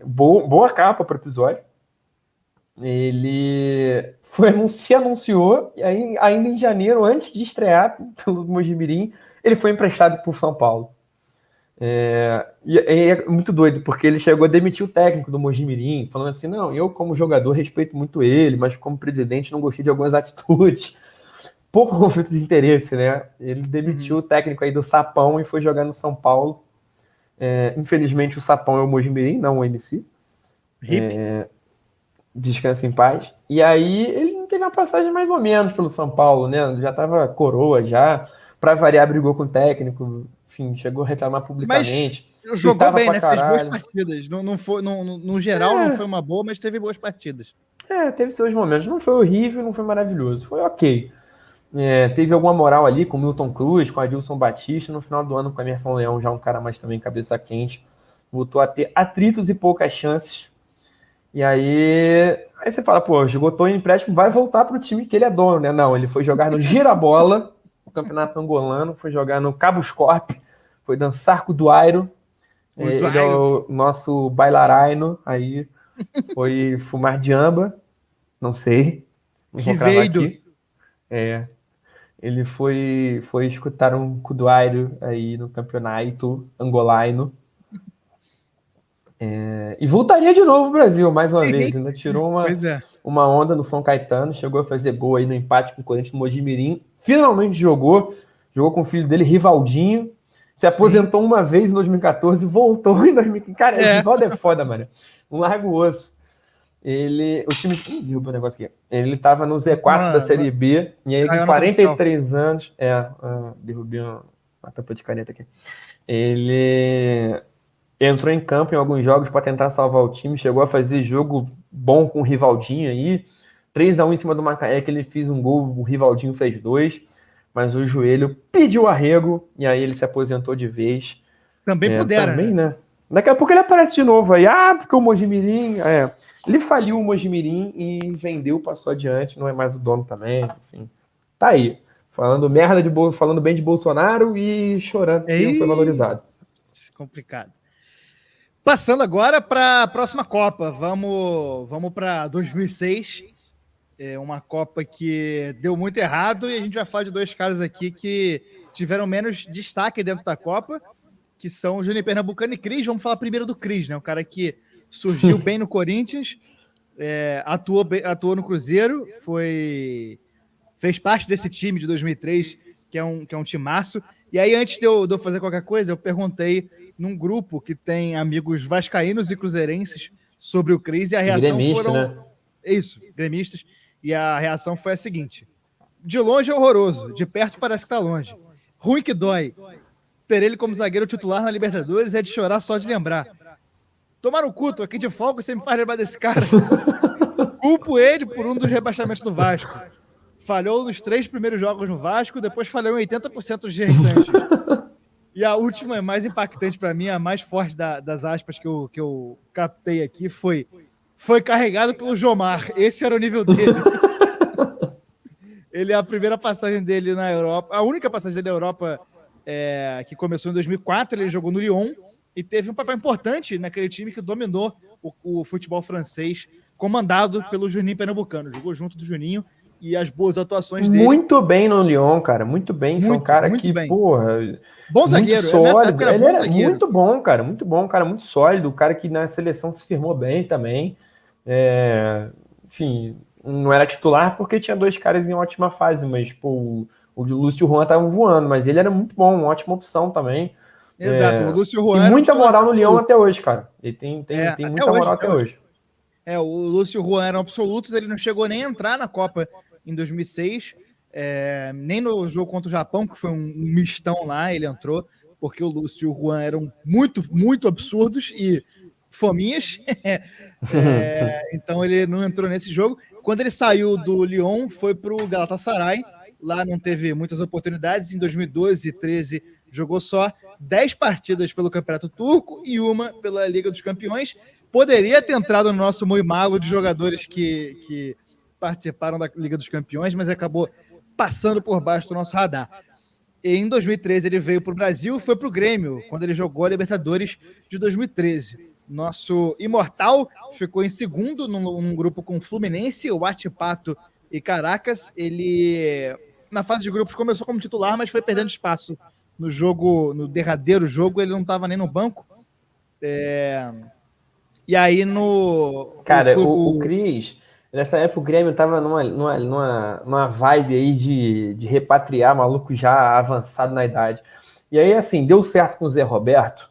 Speaker 2: Boa capa pro episódio. Ele se anunciou, e aí, ainda em janeiro, antes de estrear pelo Mojimirim, ele foi emprestado por São Paulo. E é muito doido, porque ele chegou a demitir o técnico do Mojimirim, falando assim, não, eu como jogador respeito muito ele, mas como presidente não gostei de algumas atitudes. Pouco conflito de interesse, né? Ele demitiu o técnico aí do Sapão e foi jogar no São Paulo. Infelizmente o Sapão é o Mojimirim, não o MC. Descansa em paz. E aí ele teve uma passagem mais ou menos pelo São Paulo, né? Já tava coroa já. Pra variar, brigou com o técnico. Enfim, chegou a reclamar publicamente.
Speaker 1: Mas jogou bem, né?
Speaker 2: Caralho.
Speaker 1: Fez boas partidas. Não foi, no geral, não foi uma boa, mas teve boas partidas.
Speaker 2: Teve seus momentos. Não foi horrível, não foi maravilhoso. Foi ok. Teve alguma moral ali com o Milton Cruz, com a Adilson Batista. No final do ano, com a Emerson Leão, já um cara mais também cabeça quente. Voltou a ter atritos e poucas chances. E aí você fala, pô, esgotou o empréstimo, vai voltar pro time que ele é dono, né? Não, ele foi jogar no Girabola, o campeonato angolano, foi jogar no Cabos Corp, foi dançar com o Duairo,
Speaker 1: O
Speaker 2: ele é
Speaker 1: Duário.
Speaker 2: o nosso bailaraino, aí foi fumar diamba, não sei, não vou cravar
Speaker 1: Rivaldo.
Speaker 2: aqui. Ele foi escutar um Kuduairo aí no campeonato angolaino. E voltaria de novo pro Brasil, mais uma vez. Ainda tirou
Speaker 1: Pois é.
Speaker 2: uma onda no São Caetano, chegou a fazer gol aí no empate com o Corinthians no Mojimirim. Finalmente jogou com o filho dele, Rivaldinho. Se aposentou uma vez em 2014 e voltou em 2015. Cara, o Rivaldo é foda, mano. Um largo osso. O time. Derrubou o negócio aqui. Ele tava no Z4 da Série B, e aí com 43 anos. Derrubei uma tampa de caneta aqui. Ele entrou em campo em alguns jogos para tentar salvar o time, chegou a fazer jogo bom com o Rivaldinho aí. 3-1 em cima do Macaé, que ele fez um gol, o Rivaldinho fez 2, mas o joelho pediu arrego, e aí ele se aposentou de vez.
Speaker 1: Também pudera,
Speaker 2: também,
Speaker 1: né?
Speaker 2: Daqui a pouco ele aparece de novo aí. Porque o Mojimirim. Ele faliu o Mojimirim e vendeu, passou adiante, não é mais o dono também, enfim. Tá aí. Falando bem de Bolsonaro e chorando que não foi valorizado.
Speaker 1: Complicado. Passando agora para a próxima Copa. Vamos para 2006. É uma Copa que deu muito errado e a gente vai falar de dois caras aqui que tiveram menos destaque dentro da Copa, que são o Juninho Pernambucano e Cris. Vamos falar primeiro do Cris, né? O cara que surgiu bem no Corinthians, atuou no Cruzeiro, fez parte desse time de 2003, que é um timaço. E aí, antes de eu fazer qualquer coisa, eu perguntei num grupo que tem amigos vascaínos e cruzeirenses sobre o Cris, e a reação
Speaker 2: Gremista,
Speaker 1: foram...
Speaker 2: né?
Speaker 1: Isso, gremistas. E a reação foi a seguinte: de longe é horroroso, de perto parece que tá longe. Ruim que dói. Ter ele como zagueiro titular na Libertadores é de chorar só de lembrar. Tomar no cu, tô aqui de folga, você me faz lembrar desse cara. Culpo ele por um dos rebaixamentos do Vasco. Falhou nos 3 primeiros jogos no Vasco, depois falhou em 80% dos restantes. E a última, mais impactante para mim, a mais forte das aspas que eu captei aqui, foi carregado pelo Jomar. Esse era o nível dele. Ele é a primeira passagem dele na Europa, a única passagem dele na Europa que começou em 2004, ele jogou no Lyon e teve um papel importante naquele time que dominou o futebol francês, comandado pelo Juninho Pernambucano. Jogou junto do Juninho e as boas atuações dele.
Speaker 2: Muito bem no Lyon, cara. Muito bem. Foi um cara que,
Speaker 1: bem.
Speaker 2: porra...
Speaker 1: Bom zagueiro.
Speaker 2: Sólido. Ele era muito bom, cara. Muito bom. Um cara muito sólido. Um cara que na seleção se firmou bem também. Enfim, não era titular porque tinha 2 caras em ótima fase, mas, pô, o Lúcio Juan tava voando, mas ele era muito bom, uma ótima opção também.
Speaker 1: Exato, o Lúcio Juan
Speaker 2: tem muita moral no Lyon até hoje, cara. Ele tem muita moral até hoje.
Speaker 1: O Lúcio Juan era absolutos, ele não chegou nem a entrar na Copa em 2006, nem no jogo contra o Japão, que foi um mistão lá, ele entrou, porque o Lúcio e o Juan eram muito, muito absurdos e fominhas, então ele não entrou nesse jogo. Quando ele saiu do Lyon, foi para o Galatasaray, lá não teve muitas oportunidades, em 2012 e 2013 jogou só 10 partidas pelo Campeonato Turco e uma pela Liga dos Campeões. Poderia ter entrado no nosso moimalo de jogadores que participaram da Liga dos Campeões, mas acabou passando por baixo do nosso radar. E em 2013 ele veio para o Brasil e foi para o Grêmio, quando ele jogou a Libertadores de 2013. Nosso imortal ficou em segundo num grupo com Fluminense, o Huachipato e Caracas. Ele, na fase de grupos, começou como titular, mas foi perdendo espaço no derradeiro jogo, ele não estava nem no banco. E aí
Speaker 2: Cara, o Cris, nessa época o Grêmio tava numa vibe aí de repatriar maluco já avançado na idade. E aí, assim, deu certo com o Zé Roberto.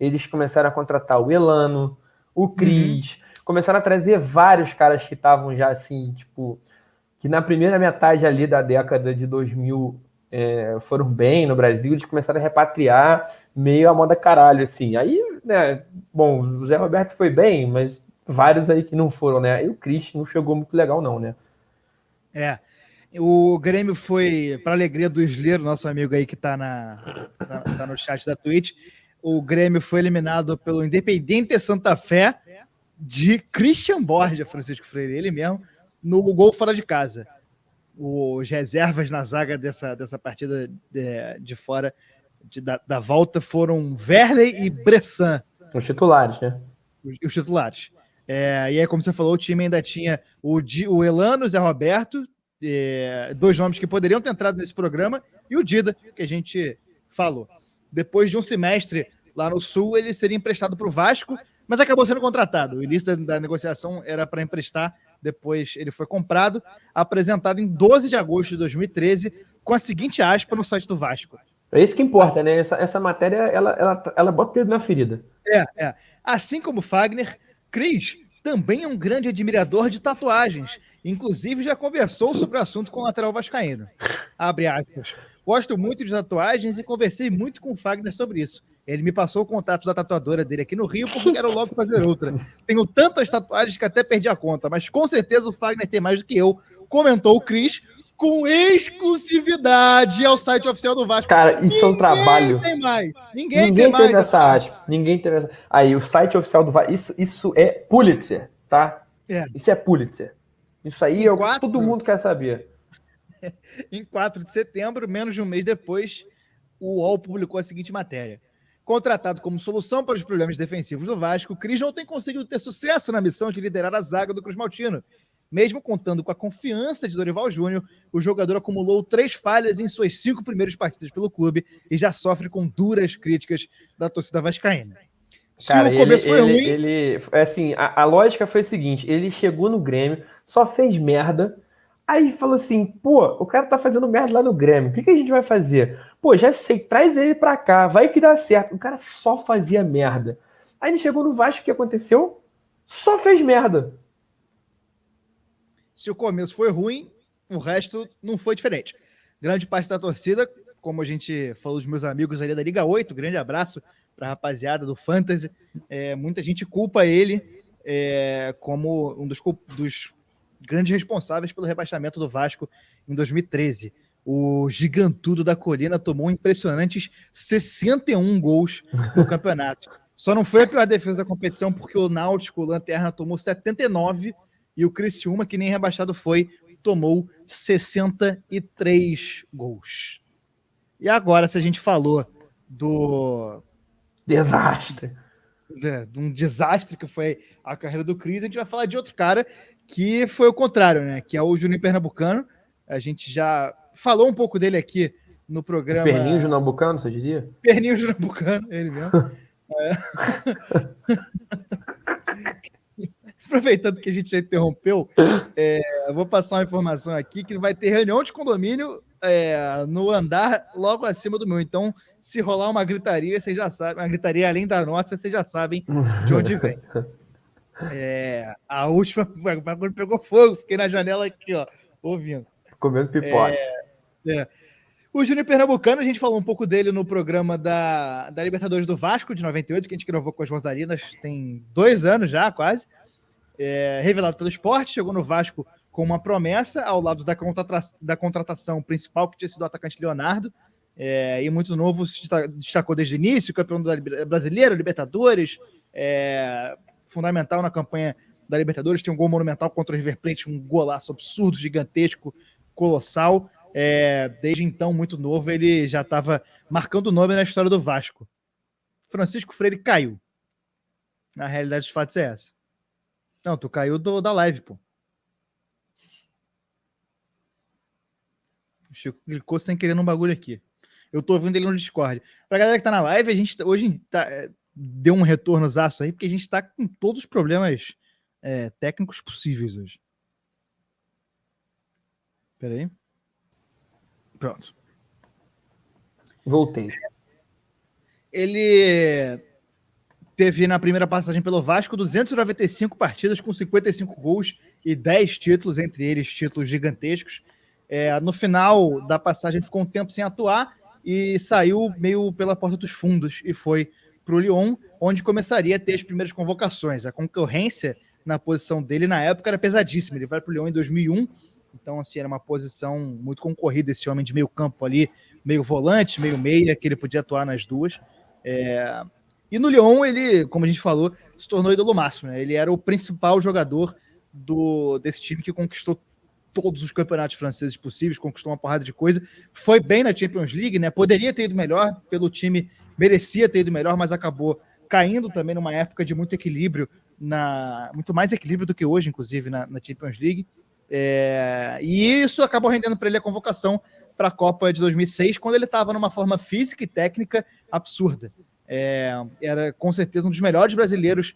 Speaker 2: Eles começaram a contratar o Elano, o Cris, começaram a trazer vários caras que estavam já assim, tipo, que na primeira metade ali da década de 2000 foram bem no Brasil, eles começaram a repatriar meio a moda caralho, assim. Aí, né, bom, o Zé Roberto foi bem, mas vários aí que não foram, né? E o Cris não chegou muito legal, não, né?
Speaker 1: O Grêmio foi, para alegria do Isleiro, nosso amigo aí que tá no chat da Twitch, o Grêmio foi eliminado pelo Independiente Santa Fé de Christian Borja, Francisco Freire, ele mesmo, no gol fora de casa. Os reservas na zaga dessa partida de fora da volta foram Verley e Bressan.
Speaker 2: Os titulares, né?
Speaker 1: Os titulares. E aí, como você falou, o time ainda tinha o Elano, o Zé Roberto, dois nomes que poderiam ter entrado nesse programa, e o Dida, que a gente falou. Depois de um semestre lá no Sul, ele seria emprestado para o Vasco, mas acabou sendo contratado. O início da negociação era para emprestar, depois ele foi comprado, apresentado em 12 de agosto de 2013, com a seguinte aspa no site do Vasco.
Speaker 2: É isso que importa, né? Essa matéria, ela bota o dedo na ferida.
Speaker 1: Assim como Fagner, Cris também é um grande admirador de tatuagens. Inclusive, já conversou sobre o assunto com o lateral vascaíno. Abre aspas. Gosto muito de tatuagens e conversei muito com o Fagner sobre isso. Ele me passou o contato da tatuadora dele aqui no Rio porque quero logo fazer outra. Tenho tantas tatuagens que até perdi a conta, mas com certeza o Fagner tem mais do que eu, comentou o Cris, com exclusividade ao site oficial do Vasco.
Speaker 2: Cara, isso é um trabalho.
Speaker 1: Ninguém tem mais
Speaker 2: essa aspa. Ninguém teve essa. Aí, o site oficial do Vasco. Isso é Pulitzer, tá? Isso é Pulitzer. Isso aí é o que todo mundo quer saber.
Speaker 1: Em 4 de setembro, menos de um mês depois, o UOL publicou a seguinte matéria. Contratado como solução para os problemas defensivos do Vasco, o Cris não tem conseguido ter sucesso na missão de liderar a zaga do Cruz Maltino. Mesmo contando com a confiança de Dorival Júnior, o jogador acumulou 3 falhas em suas 5 primeiras partidas pelo clube e já sofre com duras críticas da torcida vascaína.
Speaker 2: Cara, o começo foi ruim... assim, a lógica foi a seguinte, ele chegou no Grêmio, só fez merda, aí falou assim, pô, o cara tá fazendo merda lá no Grêmio, o que a gente vai fazer? Pô, já sei, traz ele pra cá, vai que dá certo. O cara só fazia merda. Aí ele chegou no Vasco, o que aconteceu? Só fez merda.
Speaker 1: Se o começo foi ruim, o resto não foi diferente. Grande parte da torcida, como a gente falou dos meus amigos ali da Liga 8, grande abraço para a rapaziada do Fantasy, muita gente culpa ele como um dos grandes responsáveis pelo rebaixamento do Vasco em 2013. O gigantudo da colina tomou impressionantes 61 gols no campeonato. Só não foi a pior defesa da competição porque o Náutico, o Lanterna, tomou 79 e o Criciúma, que nem rebaixado foi, tomou 63 gols. E agora, se a gente falou do...
Speaker 2: desastre.
Speaker 1: De um desastre que foi a carreira do Cris, a gente vai falar de outro cara que foi o contrário, né? Que é o Juninho Pernambucano. A gente já falou um pouco dele aqui no programa...
Speaker 2: Perninho Pernambucano, você diria?
Speaker 1: Perninho Pernambucano, ele mesmo. Aproveitando que a gente já interrompeu, eu vou passar uma informação aqui que vai ter reunião de condomínio no andar logo acima do meu. Então, se rolar uma gritaria, vocês já sabem. Uma gritaria além da nossa, vocês já sabem de onde vem. A última, o bagulho pegou fogo. Fiquei na janela aqui, ó, ouvindo.
Speaker 2: Comendo pipoca.
Speaker 1: O Júnior Pernambucano, a gente falou um pouco dele no programa da Libertadores do Vasco, de 98, que a gente gravou com as Rosarinas tem 2 anos já, quase. Revelado pelo Sport, chegou no Vasco com uma promessa ao lado da contratação principal, que tinha sido o atacante Leonardo, e muito novo, se destacou desde o início, campeão da brasileiro, Libertadores, fundamental na campanha da Libertadores, tem um gol monumental contra o River Plate, um golaço absurdo, gigantesco, colossal. Desde então, muito novo, ele já estava marcando o nome na história do Vasco. Francisco Freire caiu. Na realidade dos fatos é essa. Não, tu caiu da live, pô. O Chico clicou sem querer num bagulho aqui. Eu tô ouvindo ele no Discord. Pra galera que tá na live, a gente hoje deu um retornozaço aí, porque a gente tá com todos os problemas técnicos possíveis hoje. Pera aí. Pronto.
Speaker 2: Voltei.
Speaker 1: Ele teve na primeira passagem pelo Vasco 295 partidas com 55 gols e 10 títulos, entre eles títulos gigantescos. No final da passagem ficou um tempo sem atuar e saiu meio pela porta dos fundos e foi para o Lyon, onde começaria a ter as primeiras convocações. A concorrência na posição dele na época era pesadíssima. Ele vai para o Lyon em 2001, então assim, era uma posição muito concorrida, esse homem de meio campo ali, meio volante, meio meia, que ele podia atuar nas duas. E no Lyon, ele, como a gente falou, se tornou ídolo máximo, né? Ele era o principal jogador desse time que conquistou todos os campeonatos franceses possíveis, conquistou uma porrada de coisa, foi bem na Champions League, né? Poderia ter ido melhor, pelo time merecia ter ido melhor, mas acabou caindo também numa época de muito equilíbrio, muito mais equilíbrio do que hoje, inclusive, na Champions League. E isso acabou rendendo para ele a convocação para a Copa de 2006, quando ele estava numa forma física e técnica absurda. Era com certeza um dos melhores brasileiros,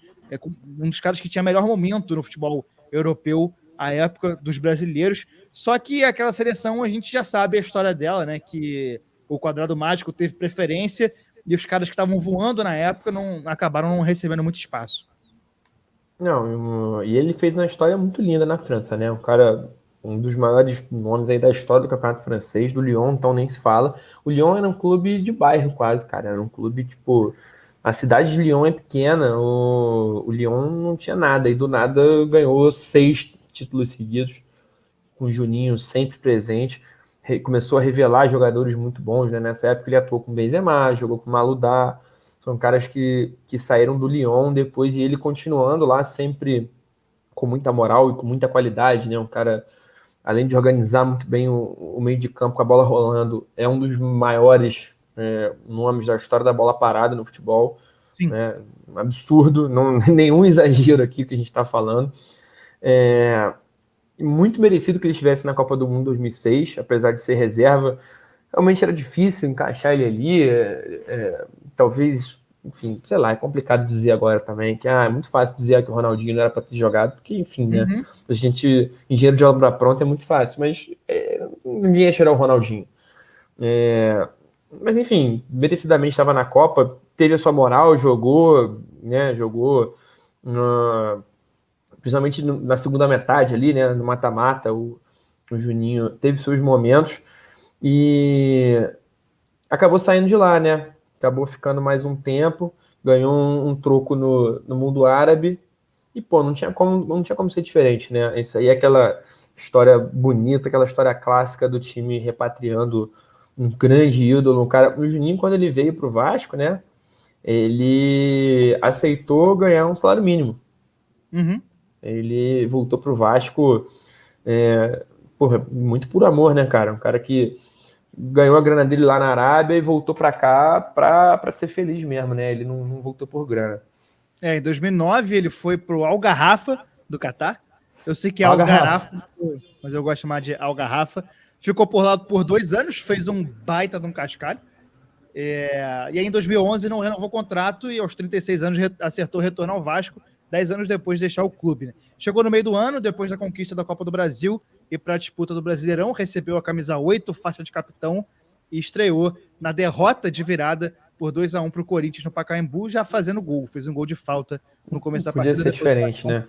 Speaker 1: um dos caras que tinha melhor momento no futebol europeu à época dos brasileiros. Só que aquela seleção, a gente já sabe a história dela, né? Que o quadrado mágico teve preferência e os caras que estavam voando na época acabaram não recebendo muito espaço.
Speaker 2: Não, e ele fez uma história muito linda na França, né? Um dos maiores nomes aí da história do campeonato francês, do Lyon, então nem se fala. O Lyon era um clube de bairro quase, cara. Era um clube, tipo... A cidade de Lyon é pequena, o Lyon não tinha nada, e do nada ganhou 6 títulos seguidos, com o Juninho sempre presente. Começou a revelar jogadores muito bons, né? Nessa época ele atuou com Benzema, jogou com Maludá. São caras que saíram do Lyon depois, e ele continuando lá sempre com muita moral e com muita qualidade, né? Um cara, além de organizar muito bem o meio de campo com a bola rolando, é um dos maiores nomes da história da bola parada no futebol.
Speaker 1: Sim.
Speaker 2: Né? Um absurdo, não, nenhum exagero aqui que a gente está falando. Muito merecido que ele estivesse na Copa do Mundo 2006, apesar de ser reserva. Realmente era difícil encaixar ele ali, talvez, enfim, sei lá, é complicado dizer agora também, que é muito fácil dizer que o Ronaldinho não era para ter jogado, porque, enfim, né, a gente, engenheiro de obra pronta é muito fácil, mas ninguém ia tirar o Ronaldinho. Mas, enfim, merecidamente estava na Copa, teve a sua moral, jogou, principalmente na segunda metade ali, né, no mata-mata, o Juninho teve seus momentos, e acabou saindo de lá, né? Acabou ficando mais um tempo, ganhou um troco no mundo árabe, e, pô, não tinha como ser diferente, né? Isso aí é aquela história bonita, aquela história clássica do time repatriando um grande ídolo. O Juninho, quando ele veio pro Vasco, né? Ele aceitou ganhar um salário mínimo. Ele voltou pro Vasco, muito por amor, né, cara? Um cara que ganhou a grana dele lá na Arábia e voltou para cá para ser feliz mesmo, né? Ele não voltou por grana.
Speaker 1: Em 2009 ele foi pro Al Garrafa do Catar. Eu sei que é Al Garrafa, mas eu gosto de chamar de Al Garrafa. Ficou por lá por 2 anos, fez um baita de um cascalho. E aí em 2011 não renovou o contrato e aos 36 anos acertou retornar ao Vasco, 10 anos depois de deixar o clube. Né? Chegou no meio do ano, depois da conquista da Copa do Brasil e para a disputa do Brasileirão, recebeu a camisa 8, faixa de capitão, e estreou na derrota de virada por 2-1 para o Corinthians no Pacaembu, já fazendo gol. Fez um gol de falta no começo da partida.
Speaker 2: Podia ser diferente, né?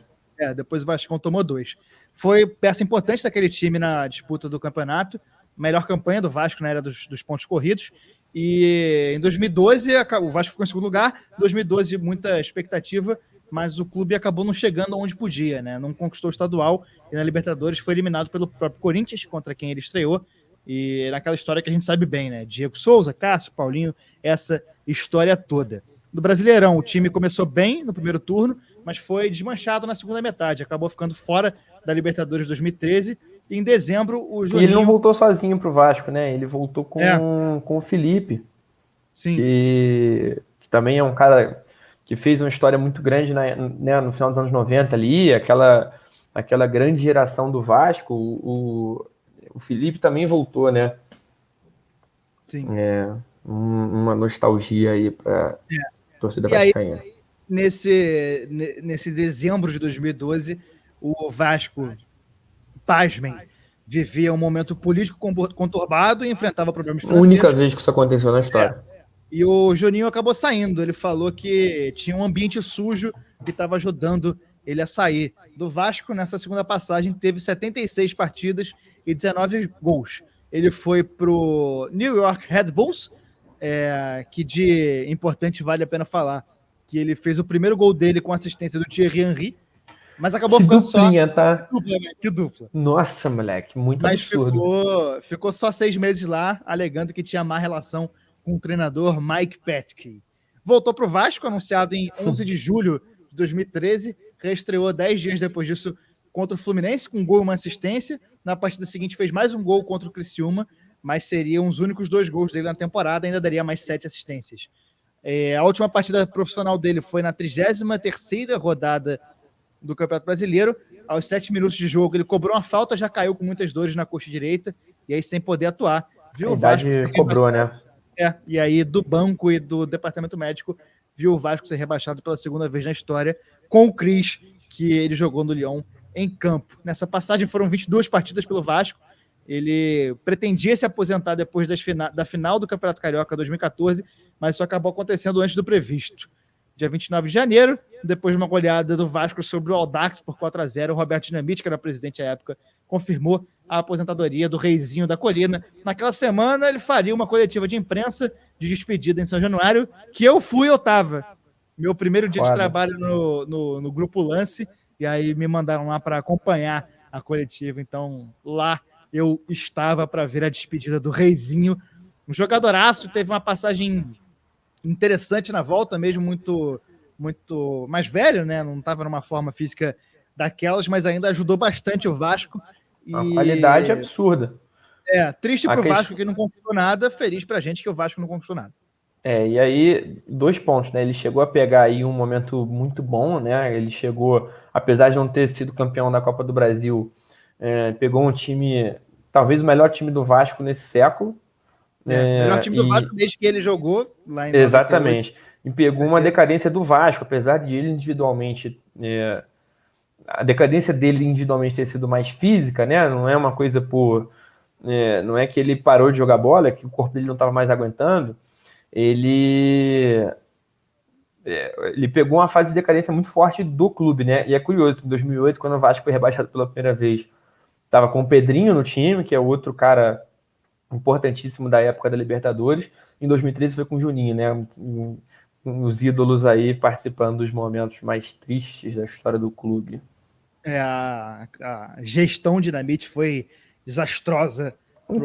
Speaker 1: Depois o Vascão tomou 2. Foi peça importante daquele time na disputa do campeonato, melhor campanha do Vasco na era dos pontos corridos. E em 2012, o Vasco ficou em segundo lugar. Em 2012, muita expectativa, mas o clube acabou não chegando onde podia, né? Não conquistou o estadual e na Libertadores foi eliminado pelo próprio Corinthians, contra quem ele estreou. E naquela história que a gente sabe bem, né? Diego Souza, Cássio, Paulinho, essa história toda. No Brasileirão, o time começou bem no primeiro turno, mas foi desmanchado na segunda metade. Acabou ficando fora da Libertadores 2013. E em dezembro, o Juninho...
Speaker 2: E ele não voltou sozinho pro Vasco, né? Ele voltou com o Felipe.
Speaker 1: Sim.
Speaker 2: Que também é um cara que fez uma história muito grande no final dos anos 90 ali, aquela grande geração do Vasco. O Felipe também voltou, né?
Speaker 1: Sim.
Speaker 2: Uma nostalgia aí para torcida vascaína.
Speaker 1: Nesse dezembro de 2012, o Vasco, pasmem, vivia um momento político conturbado e enfrentava problemas financeiros.
Speaker 2: Única vez que isso aconteceu na história.
Speaker 1: E o Juninho acabou saindo. Ele falou que tinha um ambiente sujo que estava ajudando ele a sair. Do Vasco, nessa segunda passagem, teve 76 partidas e 19 gols. Ele foi pro New York Red Bulls, que de importante vale a pena falar, que ele fez o primeiro gol dele com assistência do Thierry Henry, mas acabou ficando
Speaker 2: duplinha,
Speaker 1: só...
Speaker 2: Tá?
Speaker 1: Que dupla.
Speaker 2: Nossa, moleque, muito
Speaker 1: mas
Speaker 2: absurdo.
Speaker 1: Ficou só 6 meses lá, alegando que tinha má relação com o treinador Mike Petke. voltou para o Vasco, anunciado em 11 de julho de 2013, reestreou 10 dias depois disso contra o Fluminense, com um gol e uma assistência. Na partida seguinte fez mais um gol contra o Criciúma, mas seriam os únicos 2 gols dele na temporada, ainda daria mais 7 assistências. A última partida profissional dele foi na 33ª rodada do Campeonato Brasileiro. Aos 7 minutos de jogo, ele cobrou uma falta, já caiu com muitas dores na coxa direita, e aí sem poder atuar. Viu
Speaker 2: a
Speaker 1: o Vasco
Speaker 2: idade cobrou, né?
Speaker 1: E aí do banco e do departamento médico, viu o Vasco ser rebaixado pela segunda vez na história, com o Cris, que ele jogou no Lyon em campo. Nessa passagem foram 22 partidas pelo Vasco. Ele pretendia se aposentar depois da final do Campeonato Carioca 2014, mas isso acabou acontecendo antes do previsto. Dia 29 de janeiro, depois de uma goleada do Vasco sobre o Audax por 4-0, o Roberto Dinamite, que era presidente à época, confirmou a aposentadoria do Reizinho da Colina. Naquela semana, ele faria uma coletiva de imprensa de despedida em São Januário, que eu estava. Meu primeiro dia de trabalho no Grupo Lance, e aí me mandaram lá para acompanhar a coletiva. Então, lá eu estava para ver a despedida do Reizinho. Um jogadoraço, teve uma passagem interessante na volta, mesmo muito mais velho, né? Não estava numa forma física daquelas, mas ainda ajudou bastante o Vasco.
Speaker 2: Uma qualidade absurda.
Speaker 1: Triste para o Vasco que não conquistou nada, feliz para a gente que o Vasco não conquistou nada.
Speaker 2: E aí, 2 pontos, né? Ele chegou a pegar aí um momento muito bom, né? Ele chegou, apesar de não ter sido campeão da Copa do Brasil, pegou um time, talvez o melhor time do Vasco nesse século.
Speaker 1: Melhor time do Vasco desde que ele jogou lá em 98.
Speaker 2: Exatamente. E pegou uma decadência do Vasco, apesar de ele individualmente... a decadência dele individualmente ter sido mais física, né? Não é uma coisa por... não é que ele parou de jogar bola, que o corpo dele não estava mais aguentando. Ele pegou uma fase de decadência muito forte do clube, né? E é curioso que em 2008, quando o Vasco foi rebaixado pela primeira vez, estava com o Pedrinho no time, que é outro cara importantíssimo da época da Libertadores. Em 2013 foi com o Juninho, né? Os ídolos aí participando dos momentos mais tristes da história do clube.
Speaker 1: A gestão Dinamite foi desastrosa.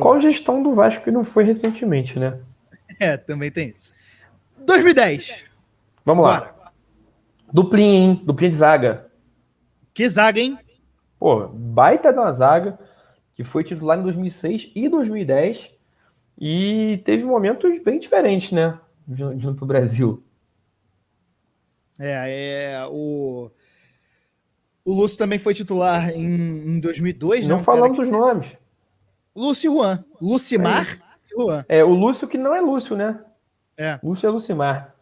Speaker 2: Qual gestão do Vasco que não foi recentemente, né?
Speaker 1: Também tem isso. 2010.
Speaker 2: Vamos lá. Duplinha, hein? Duplinha de zaga.
Speaker 1: Que zaga, hein?
Speaker 2: Pô, baita de uma zaga que foi titular em 2006 e 2010 e teve momentos bem diferentes, né? Junto pro Brasil.
Speaker 1: O Lúcio também foi titular em 2002,
Speaker 2: Não falamos os nomes.
Speaker 1: Lúcio e Juan. Lucimar e Juan.
Speaker 2: O Lúcio que não é Lúcio, né? Lúcio é Lucimar.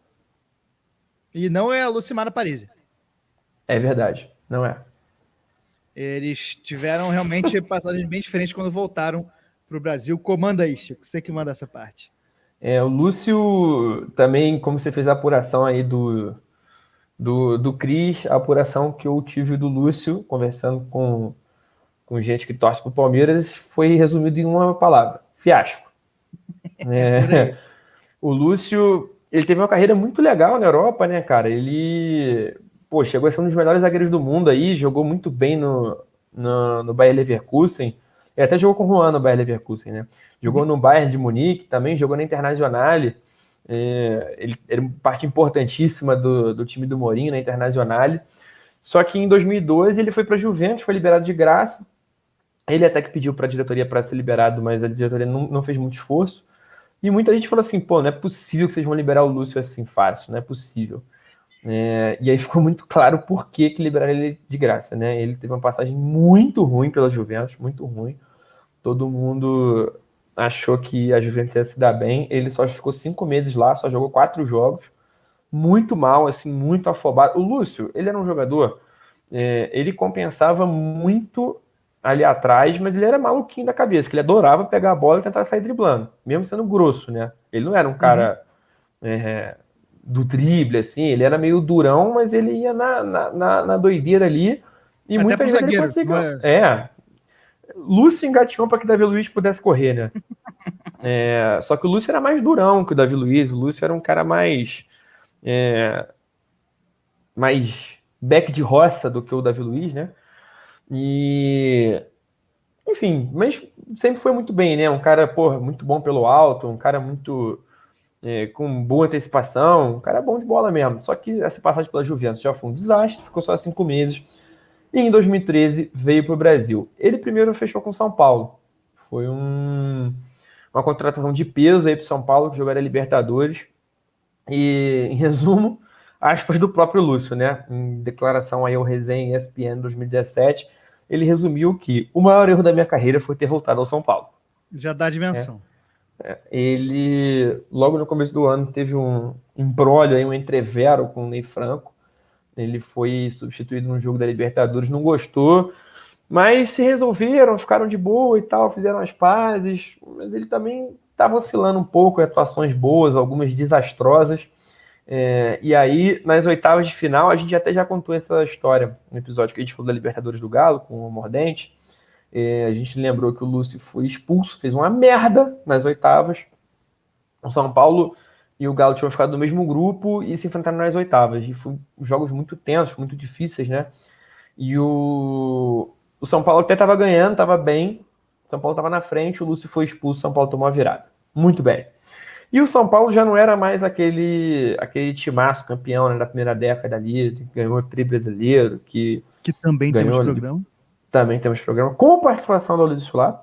Speaker 1: E não é a Lucimar Paris.
Speaker 2: É verdade, não é.
Speaker 1: Eles tiveram realmente passagens bem diferentes quando voltaram para o Brasil. Comanda aí, Chico. Você que manda essa parte.
Speaker 2: O Lúcio também, como você fez a apuração aí do Cris, a apuração que eu tive do Lúcio, conversando com gente que torce pro Palmeiras, foi resumido em uma palavra: fiasco. O Lúcio, ele teve uma carreira muito legal na Europa, né, cara? Ele, chegou a ser um dos melhores zagueiros do mundo aí, jogou muito bem no Bayer Leverkusen. Ele até jogou com o Juan no Bayer Leverkusen, né? Jogou no Bayern de Munique, também jogou na Internazionale. Ele era parte importantíssima do time do Mourinho na Internazionale. Só que em 2012 ele foi para a Juventus, foi liberado de graça. Ele até que pediu para a diretoria para ser liberado, mas a diretoria não fez muito esforço. E muita gente falou assim, não é possível que vocês vão liberar o Lúcio assim fácil, não é possível. E aí ficou muito claro por que liberaram ele de graça, né? Ele teve uma passagem muito ruim pela Juventus, muito ruim. Todo mundo achou que a Juventus ia se dar bem. Ele só ficou 5 meses lá, só jogou 4 jogos. Muito mal, assim, muito afobado. O Lúcio, ele era um jogador, ele compensava muito ali atrás, mas ele era maluquinho da cabeça, que ele adorava pegar a bola e tentar sair driblando, mesmo sendo grosso, né? Ele não era um cara do drible, assim, ele era meio durão, mas ele ia na doideira ali, e
Speaker 1: até
Speaker 2: muitas vezes ele conseguiu. Lúcio engatinhou para que o Davi Luiz pudesse correr, né? Só que o Lúcio era mais durão que o Davi Luiz, o Lúcio era um cara mais back de roça do que o Davi Luiz, né? E enfim, mas sempre foi muito bem, né? Um cara, muito bom pelo alto, um cara muito com boa antecipação, o cara é bom de bola mesmo. Só que essa passagem pela Juventus já foi um desastre, ficou só 5 meses. E em 2013 veio para o Brasil. Ele primeiro fechou com o São Paulo. Foi uma contratação de peso aí para o São Paulo, que jogaria Libertadores. E, em resumo, aspas do próprio Lúcio, né? Em declaração aí ao Resenha ESPN 2017, ele resumiu que o maior erro da minha carreira foi ter voltado ao São Paulo.
Speaker 1: Já dá a dimensão.
Speaker 2: Ele, logo no começo do ano, teve um imbróglio aí, um entrevero com o Ney Franco. Ele foi substituído no jogo da Libertadores, não gostou, mas se resolveram, ficaram de boa e tal, fizeram as pazes, mas ele também estava oscilando um pouco, atuações boas, algumas desastrosas. E aí, nas oitavas de final, a gente até já contou essa história no episódio que a gente falou da Libertadores do Galo, com o Mordente. A gente lembrou que o Lúcio foi expulso, fez uma merda nas oitavas. O São Paulo e o Galo tinham ficado no mesmo grupo e se enfrentaram nas oitavas. E foram jogos muito tensos, muito difíceis, né? E o São Paulo até estava ganhando, estava bem. O São Paulo estava na frente, o Lúcio foi expulso, o São Paulo tomou a virada. Muito bem. E o São Paulo já não era mais aquele timaço campeão, né, da primeira década ali, que ganhou o tri brasileiro, que
Speaker 1: também
Speaker 2: ganhou,
Speaker 1: temos programa.
Speaker 2: Também temos programa, com participação do Luiz Flávio.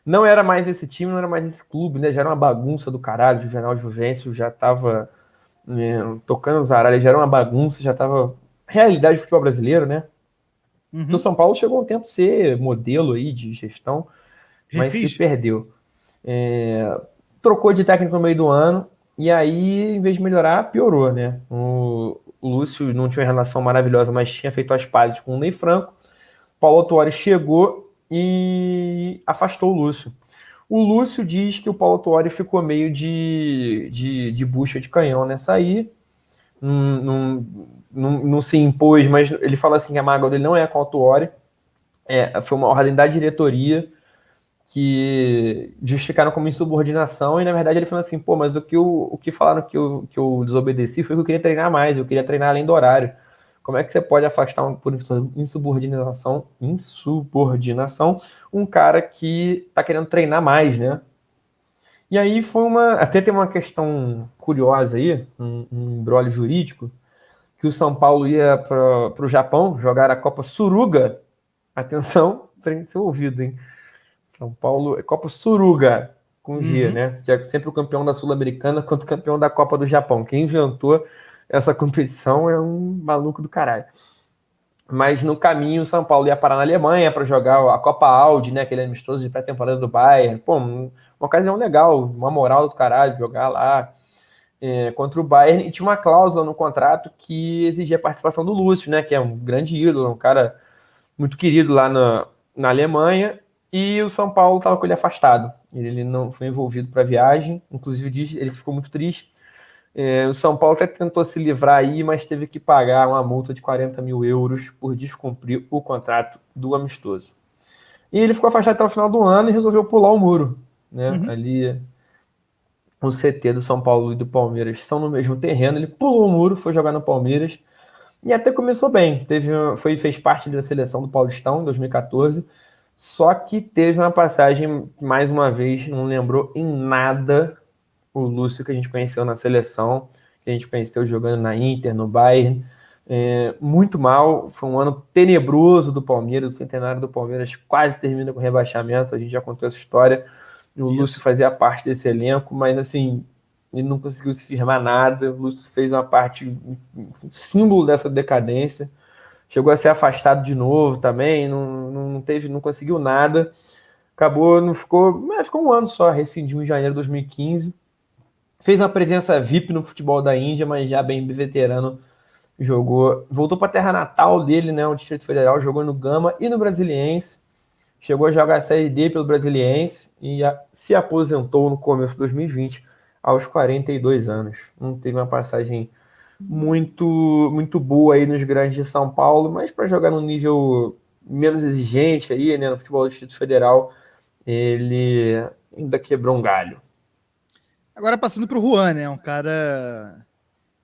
Speaker 2: Não era mais esse time, não era mais esse clube, né? Já era uma bagunça do caralho. O Juvenal Juvencio já tava tocando os aralhos, já era uma bagunça, já tava realidade do futebol brasileiro, né? O São Paulo chegou um tempo a ser modelo aí de gestão, mas se perdeu. Trocou de técnico no meio do ano, e aí, em vez de melhorar, piorou, né? O Lúcio não tinha uma relação maravilhosa, mas tinha feito as pazes com o Ney Franco. Paulo Autuori chegou e afastou o Lúcio. O Lúcio diz que o Paulo Autuori ficou meio de bucha de canhão nessa aí, não se impôs, mas ele fala assim que a mágoa dele não é com o Autuori, foi uma ordem da diretoria que justificaram como insubordinação, e na verdade ele falou assim, pô, mas o que falaram que eu desobedeci foi que eu queria treinar mais, eu queria treinar além do horário. Como é que você pode afastar por insubordinação um cara que tá querendo treinar mais, né? E aí até tem uma questão curiosa aí, um imbróglio jurídico, que o São Paulo ia para o Japão jogar a Copa Suruga. Atenção, treine seu ouvido, hein? São Paulo é Copa Suruga, com G, né? Que é sempre o campeão da Sul-Americana contra o campeão da Copa do Japão. Quem inventou essa competição é um maluco do caralho. Mas no caminho, o São Paulo ia parar na Alemanha para jogar a Copa Audi, né? Aquele amistoso de pré-temporada do Bayern. Pô, uma ocasião legal, uma moral do caralho, jogar lá contra o Bayern. E tinha uma cláusula no contrato que exigia a participação do Lúcio, né? Que é um grande ídolo, um cara muito querido lá na Alemanha. E o São Paulo estava com ele afastado. Ele não foi envolvido para a viagem. Inclusive, ele ficou muito triste. O São Paulo até tentou se livrar aí, mas teve que pagar uma multa de 40 mil euros por descumprir o contrato do amistoso. E ele ficou afastado até o final do ano e resolveu pular o muro, né? Ali, o CT do São Paulo e do Palmeiras são no mesmo terreno. Ele pulou o muro, foi jogar no Palmeiras e até começou bem. Fez parte da seleção do Paulistão em 2014. Só que teve uma passagem, mais uma vez, não lembrou em nada o Lúcio que a gente conheceu na seleção, que a gente conheceu jogando na Inter, no Bayern. Muito mal, foi um ano tenebroso do Palmeiras, o centenário do Palmeiras quase termina com rebaixamento, a gente já contou essa história. O Lúcio fazia parte desse elenco, mas assim, ele não conseguiu se firmar nada. O Lúcio fez uma parte, símbolo dessa decadência. Chegou a ser afastado de novo também, não conseguiu nada. Acabou, ficou um ano só, rescindiu em janeiro de 2015. Fez uma presença VIP no futebol da Índia, mas já bem veterano, voltou para a terra natal dele, né, o Distrito Federal, jogou no Gama e no Brasiliense. Chegou a jogar a Série D pelo Brasiliense e se aposentou no começo de 2020, aos 42 anos. Não teve uma passagem muito, muito boa aí nos grandes de São Paulo, mas para jogar num nível menos exigente aí, né, no futebol do Distrito Federal, ele ainda quebrou um galho.
Speaker 1: Agora passando para o Juan, né, um cara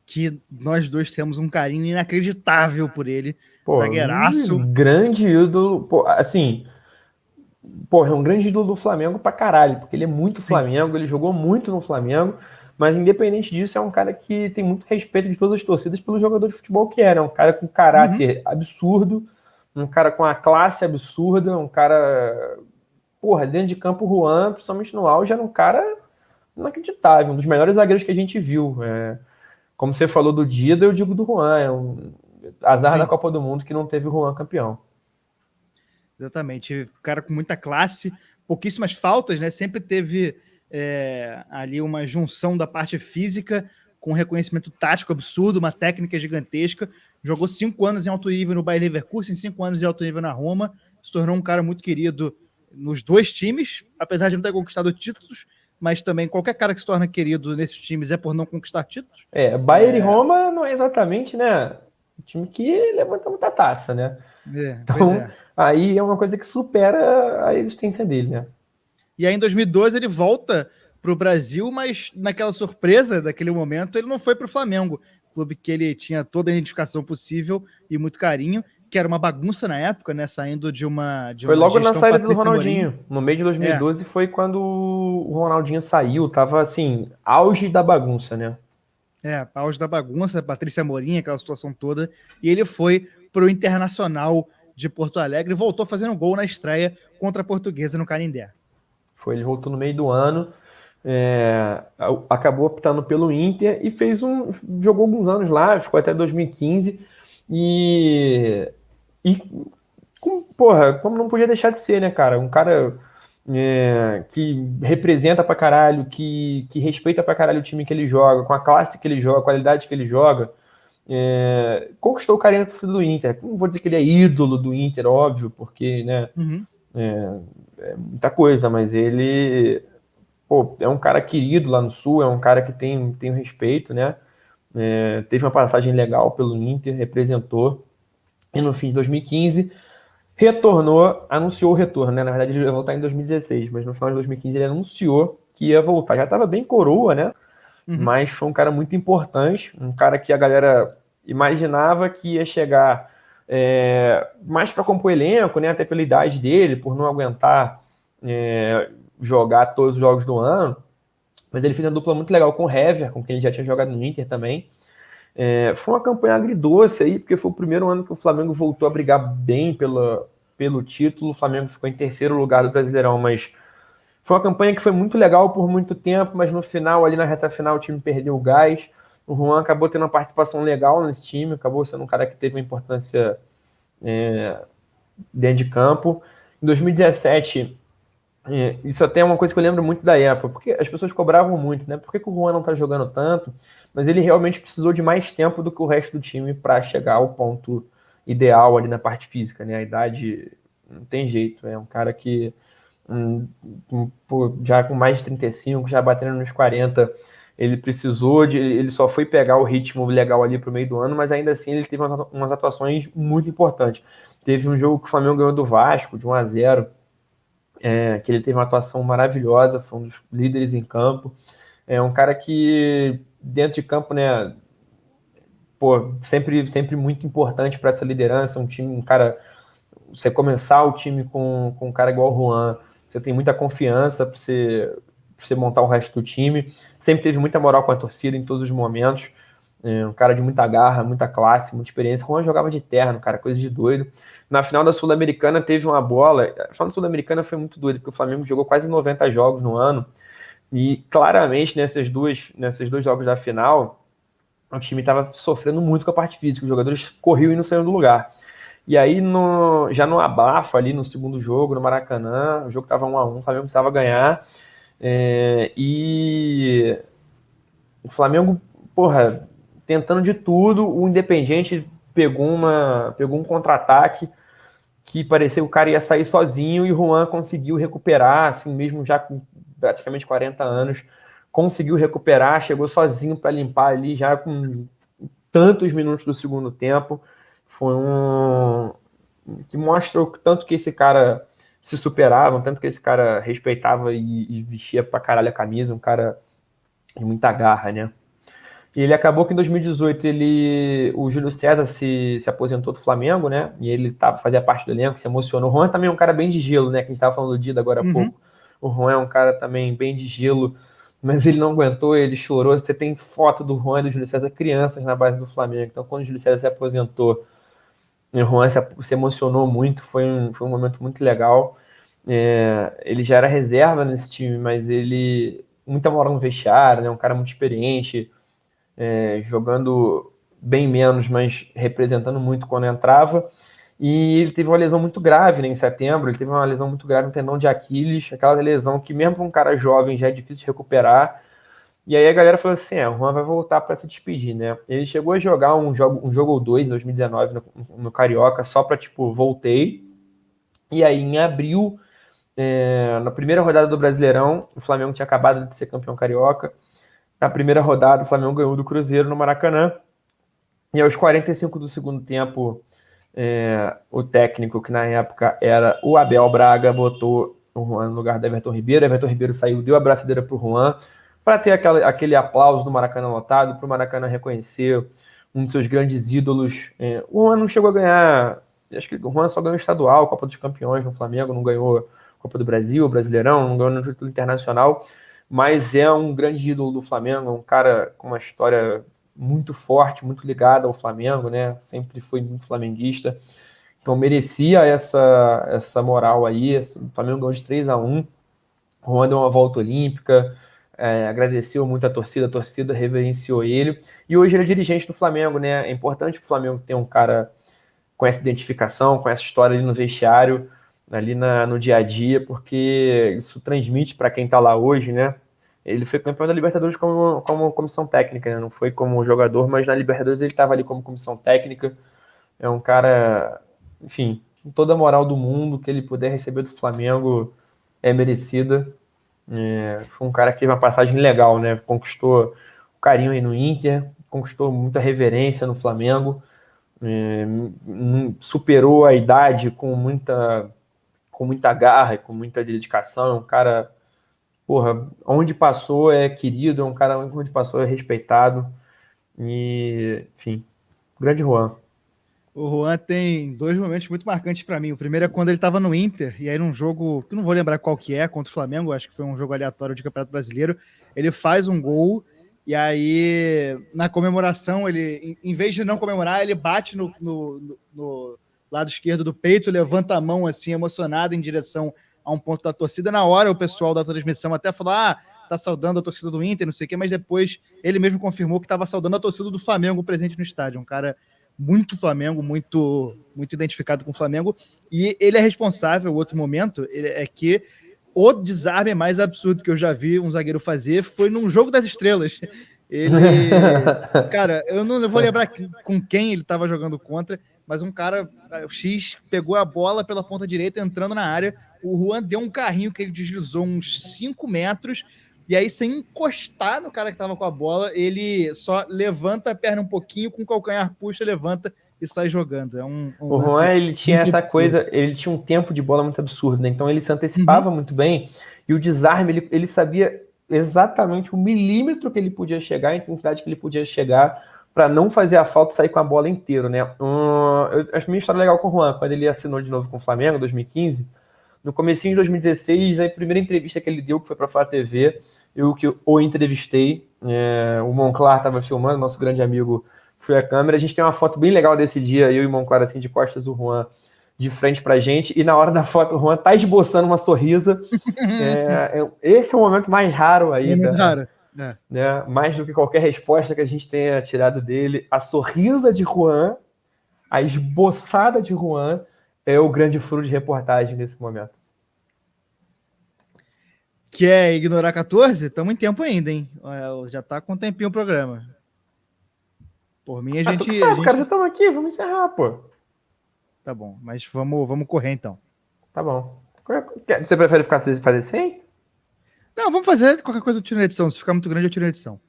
Speaker 1: que nós dois temos um carinho inacreditável por ele, zagueiraço.
Speaker 2: Um grande ídolo, é um grande ídolo do Flamengo pra caralho, porque ele é muito Flamengo, ele jogou muito no Flamengo, Mas independente disso, é um cara que tem muito respeito de todas as torcidas pelo jogador de futebol que era. É um cara com caráter absurdo, um cara com uma classe absurda, um cara... Porra, dentro de campo, o Juan, principalmente no auge, era um cara inacreditável, um dos melhores zagueiros que a gente viu. Como você falou do Dida, eu digo do Juan. É um azar da
Speaker 1: Sim.
Speaker 2: Copa do Mundo que não teve o Juan campeão.
Speaker 1: Exatamente. Cara com muita classe, pouquíssimas faltas, né? Sempre teve ali uma junção da parte física com um reconhecimento tático absurdo, uma técnica gigantesca. Jogou 5 anos em alto nível no Bayer Leverkusen, 5 anos em alto nível na Roma. Se tornou um cara muito querido nos dois times, apesar de não ter conquistado títulos, mas também qualquer cara que se torna querido nesses times é por não conquistar títulos.
Speaker 2: Bayern e Roma não é exatamente, né, o time que levanta muita taça, né?
Speaker 1: Pois
Speaker 2: Então,
Speaker 1: é.
Speaker 2: aí é uma coisa que supera a existência dele, né?
Speaker 1: E aí em 2012 ele volta para o Brasil, mas naquela surpresa daquele momento ele não foi para o Flamengo, clube que ele tinha toda a identificação possível e muito carinho, que era uma bagunça na época, né? Saindo de uma
Speaker 2: Foi logo na
Speaker 1: gestão
Speaker 2: saída do
Speaker 1: Patrícia Amorim.
Speaker 2: Ronaldinho. No meio de
Speaker 1: É,
Speaker 2: 2012 foi quando o Ronaldinho saiu, tava assim, auge da bagunça, né?
Speaker 1: auge da bagunça, Patrícia Amorim, aquela situação toda, e ele foi para o Internacional de Porto Alegre e voltou fazendo gol na estreia contra a Portuguesa no Canindé.
Speaker 2: Ele voltou no meio do ano, acabou optando pelo Inter e jogou alguns anos lá, ficou até 2015 e porra, como não podia deixar de ser, né, cara? Um cara que representa pra caralho, que respeita pra caralho o time que ele joga, com a classe que ele joga, a qualidade que ele joga. Conquistou o carinho da torcida do Inter. Não vou dizer que ele é ídolo do Inter, óbvio, porque, né, é muita coisa, mas ele, é um cara querido lá no Sul, é um cara que tem um respeito, né? Teve uma passagem legal pelo Inter, representou, e no fim de 2015 retornou, anunciou o retorno, né? Na verdade, ele ia voltar em 2016, mas no final de 2015 ele anunciou que ia voltar. Já estava bem coroa, né? Mas foi um cara muito importante, um cara que a galera imaginava que ia chegar mais para compor elenco, né? Até pela idade dele, por não aguentar jogar todos os jogos do ano. Mas ele fez uma dupla muito legal com o Hever, com quem ele já tinha jogado no Inter também. Foi uma campanha agridoce aí, porque foi o primeiro ano que o Flamengo voltou a brigar bem pelo título. O Flamengo ficou em terceiro lugar do Brasileirão, mas foi uma campanha que foi muito legal por muito tempo, mas no final, ali na reta final, o time perdeu o gás. O Juan acabou tendo uma participação legal nesse time, acabou sendo um cara que teve uma importância dentro de campo. Em 2017, isso até é uma coisa que eu lembro muito da época, porque as pessoas cobravam muito, né? Por que o Juan não tá jogando tanto? Mas ele realmente precisou de mais tempo do que o resto do time para chegar ao ponto ideal ali na parte física, né? A idade não tem jeito, é um cara que já com mais de 35, já batendo nos 40, ele só foi pegar o ritmo legal ali pro meio do ano, mas ainda assim ele teve umas atuações muito importantes. Teve um jogo que o Flamengo ganhou do Vasco, de 1-0, que ele teve uma atuação maravilhosa, foi um dos líderes em campo. É um cara que, dentro de campo, né, sempre muito importante para essa liderança, um cara, você começar o time com um cara igual o Juan, você tem muita confiança para você montar o resto do time, sempre teve muita moral com a torcida em todos os momentos, um cara de muita garra, muita classe, muita experiência. O Juan jogava de terno, cara, coisa de doido. Na final da Sul-Americana teve uma bola, a final da Sul-Americana foi muito doido, porque o Flamengo jogou quase 90 jogos no ano, e claramente nesses dois jogos da final, o time estava sofrendo muito com a parte física, os jogadores corriam e não saíam do lugar. E aí, já no abafo ali no segundo jogo, no Maracanã, o jogo estava 1-1, o Flamengo precisava ganhar. E o Flamengo, tentando de tudo, o Independiente pegou um contra-ataque que parecia que o cara ia sair sozinho e o Juan conseguiu recuperar, assim, mesmo já com praticamente 40 anos, conseguiu recuperar, chegou sozinho para limpar ali já com tantos minutos do segundo tempo. Foi que mostra o tanto que esse cara se superava, o tanto que esse cara respeitava e vestia pra caralho a camisa, um cara de muita garra, né? E ele acabou que em 2018 o Júlio César se aposentou do Flamengo, né? E ele fazia parte do elenco, se emocionou. O Juan também é um cara bem de gelo, né? Que a gente estava falando do Dida agora há pouco. O Juan é um cara também bem de gelo, mas ele não aguentou, ele chorou. Você tem foto do Juan e do Júlio César crianças na base do Flamengo. Então, quando o Júlio César se aposentou, o Juan se emocionou muito, foi um momento muito legal. Ele já era reserva nesse time, mas ele muita moral no vestiário, né? Um cara muito experiente, jogando bem menos, mas representando muito quando entrava. E ele teve uma lesão muito grave, né, em setembro. Ele teve uma lesão muito grave no tendão de Aquiles, aquela lesão que mesmo para um cara jovem já é difícil de recuperar. E aí a galera falou assim, o Juan vai voltar para se despedir, né? Ele chegou a jogar um jogo ou dois em 2019 no Carioca, só para tipo, voltei. E aí em abril, na primeira rodada do Brasileirão, o Flamengo tinha acabado de ser campeão carioca. Na primeira rodada, o Flamengo ganhou do Cruzeiro no Maracanã. E aos 45 do segundo tempo, o técnico, que na época era o Abel Braga, botou o Juan no lugar do Everton Ribeiro. Everton Ribeiro saiu, deu a braçadeira para o Juan, para ter aquele aplauso do Maracanã lotado, para o Maracanã reconhecer um dos seus grandes ídolos. O Juan não chegou a ganhar, acho que o Juan só ganhou estadual, Copa dos Campeões no Flamengo, não ganhou Copa do Brasil, Brasileirão, não ganhou no título internacional, mas é um grande ídolo do Flamengo, um cara com uma história muito forte, muito ligado ao Flamengo, né? Sempre foi muito flamenguista. Então merecia essa moral aí. O Flamengo ganhou de 3-1. O Juan deu uma volta olímpica, agradeceu muito a torcida reverenciou ele. E hoje ele é dirigente do Flamengo, né? É importante que o Flamengo tenha um cara com essa identificação, com essa história ali no vestiário, ali no dia a dia, porque isso transmite para quem está lá hoje, né? Ele foi campeão da Libertadores como comissão técnica, né? Não foi como jogador, mas na Libertadores ele estava ali como comissão técnica. É um cara, enfim, com toda a moral do mundo que ele puder receber do Flamengo é merecida. Foi um cara que teve uma passagem legal, né? Conquistou o carinho aí no Inter, conquistou muita reverência no Flamengo, superou a idade com muita garra e com muita dedicação. É um cara, porra, onde passou é querido, é um cara onde passou é respeitado. E, enfim, grande Juan.
Speaker 1: O Juan tem dois momentos muito marcantes para mim. O primeiro é quando ele estava no Inter, e aí num jogo, que eu não vou lembrar qual que é, contra o Flamengo, acho que foi um jogo aleatório de Campeonato Brasileiro, ele faz um gol, e aí na comemoração, ele, em vez de não comemorar, ele bate no lado esquerdo do peito, levanta a mão assim, emocionado em direção a um ponto da torcida. Na hora, o pessoal da transmissão até falou, tá saudando a torcida do Inter, não sei o quê, mas depois ele mesmo confirmou que estava saudando a torcida do Flamengo presente no estádio. Um cara muito Flamengo, muito identificado com o Flamengo, e ele é responsável, outro momento, é que o desarme mais absurdo que eu já vi um zagueiro fazer foi num jogo das estrelas. Ele, cara, eu não vou lembrar com quem ele estava jogando contra, mas um cara, o X, pegou a bola pela ponta direita, entrando na área, o Juan deu um carrinho que ele deslizou uns 5 metros, e aí, sem encostar no cara que tava com a bola, ele só levanta a perna um pouquinho, com o calcanhar puxa, levanta e sai jogando. É
Speaker 2: O Juan, ele tinha essa
Speaker 1: absurdo.
Speaker 2: coisa, ele tinha um tempo de bola muito absurdo, né? Então ele se antecipava muito bem, e o desarme, ele sabia exatamente o milímetro que ele podia chegar, a intensidade que ele podia chegar, para não fazer a falta e sair com a bola inteiro, né? Eu acho minha história legal com o Juan, quando ele assinou de novo com o Flamengo, em 2015, no comecinho de 2016, a primeira entrevista que ele deu, que foi para a Flá TV, eu que o entrevistei, o Monclar estava filmando, nosso grande amigo foi a câmera, a gente tem uma foto bem legal desse dia, eu e o Monclar assim, de costas, o Juan de frente pra gente, e na hora da foto o Juan tá esboçando uma sorrisa. Esse é o momento mais raro aí, né? Mais do que qualquer resposta que a gente tenha tirado dele, a sorrisa de Juan, a esboçada de Juan é o grande furo de reportagem nesse momento.
Speaker 1: Quer ignorar 14? Estamos em tempo ainda, hein? Já tá com um tempinho o programa. Por mim, a gente...
Speaker 2: Tu que sabe, cara, já estamos aqui, vamos encerrar, pô.
Speaker 1: Tá bom, mas vamos correr então.
Speaker 2: Tá bom. Você prefere fazer 100?
Speaker 1: Não, vamos fazer qualquer coisa eu tiro na edição. Se ficar muito grande, eu tiro na edição.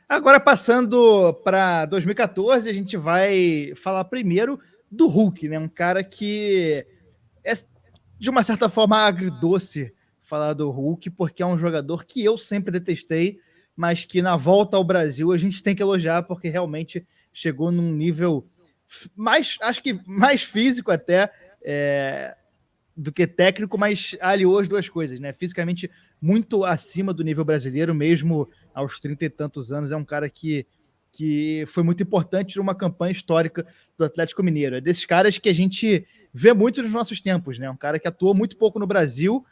Speaker 1: Agora, passando para 2014, a gente vai falar primeiro do Hulk, né? Um cara que é, de uma certa forma, agridoce falar do Hulk, porque é um jogador que eu sempre detestei, mas que na volta ao Brasil a gente tem que elogiar, porque realmente chegou num nível acho que mais físico até, do que técnico, mas aliou as duas coisas, né? Fisicamente muito acima do nível brasileiro, mesmo aos 30 e tantos anos. É um cara que foi muito importante numa campanha histórica do Atlético Mineiro. É desses caras que a gente vê muito nos nossos tempos, né? Um cara que atuou muito pouco no Brasil,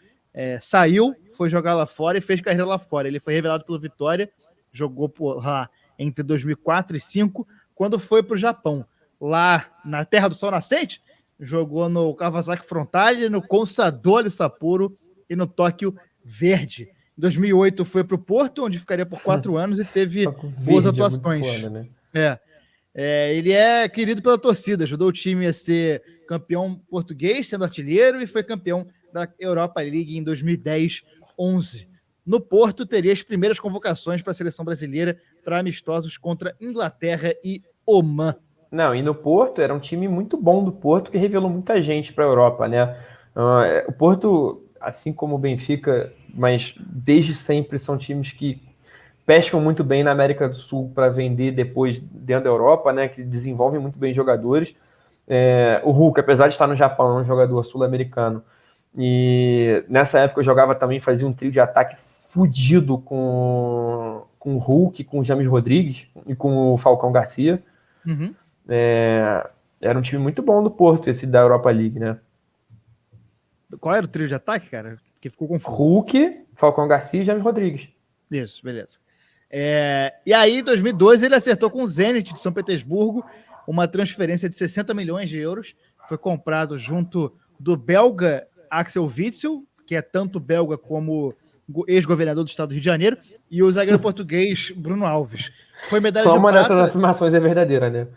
Speaker 1: saiu, foi jogar lá fora e fez carreira lá fora. Ele foi revelado pelo Vitória, jogou lá entre 2004 e 2005, quando foi para o Japão. Lá na Terra do Sol Nascente, jogou no Kawasaki Frontale, no Consadole Sapporo e no Tóquio Verde. Em 2008 foi para o Porto, onde ficaria por 4 anos e teve boas atuações.
Speaker 2: É muito foda, né?
Speaker 1: Ele é querido pela torcida, ajudou o time a ser campeão português, sendo artilheiro, e foi campeão da Europa League em 2010-11. No Porto, teria as primeiras convocações para a seleção brasileira para amistosos contra Inglaterra e Omã.
Speaker 2: Não, e no Porto, era um time muito bom do Porto, que revelou muita gente para a Europa, né? O Porto, assim como o Benfica, mas desde sempre são times que pescam muito bem na América do Sul para vender depois dentro da Europa, né? Que desenvolvem muito bem jogadores. O Hulk, apesar de estar no Japão, é um jogador sul-americano. E nessa época eu jogava também, fazia um trio de ataque fudido com o Hulk, com o James Rodrigues e com o Falcão Garcia.
Speaker 1: Uhum.
Speaker 2: Era um time muito bom do Porto, esse da Europa League, né?
Speaker 1: Qual era o trio de ataque, cara? Que ficou confuso.
Speaker 2: Hulk, Falcão Garcia e James Rodrigues.
Speaker 1: Isso, beleza. E aí, em 2012, ele acertou com o Zenit de São Petersburgo uma transferência de 60 milhões de euros. Foi comprado junto do belga Axel Witsel, que é tanto belga como ex-governador do estado do Rio de Janeiro, e o zagueiro português Bruno Alves. Foi medalha
Speaker 2: Só
Speaker 1: de
Speaker 2: uma
Speaker 1: prata.
Speaker 2: dessas afirmações é verdadeira, né?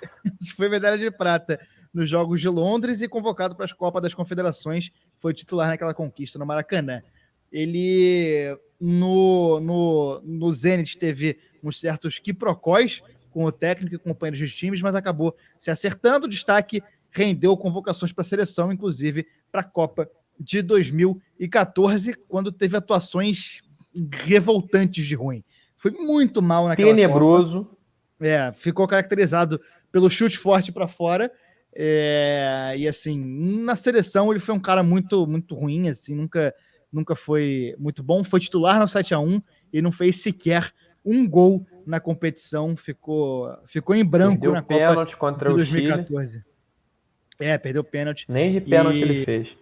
Speaker 1: Foi medalha de prata nos Jogos de Londres e convocado para as Copas das Confederações. Foi titular naquela conquista no Maracanã. Ele, no Zenit, teve uns certos quiprocós com o técnico e companheiros de times, mas acabou se acertando. O destaque rendeu convocações para a seleção, inclusive para a Copa de 2014, quando teve atuações revoltantes de ruim. Foi muito mal naquela
Speaker 2: Tenebroso.
Speaker 1: Copa. Ficou caracterizado pelo chute forte para fora. E assim, na seleção ele foi um cara muito, muito ruim, assim, nunca foi muito bom. Foi titular no 7-1 e não fez sequer um gol na competição. Ficou em branco
Speaker 2: Perdeu
Speaker 1: na
Speaker 2: pênalti
Speaker 1: Copa
Speaker 2: contra
Speaker 1: de
Speaker 2: o
Speaker 1: 2014.
Speaker 2: Chile.
Speaker 1: Perdeu pênalti.
Speaker 2: Nem de pênalti ele fez.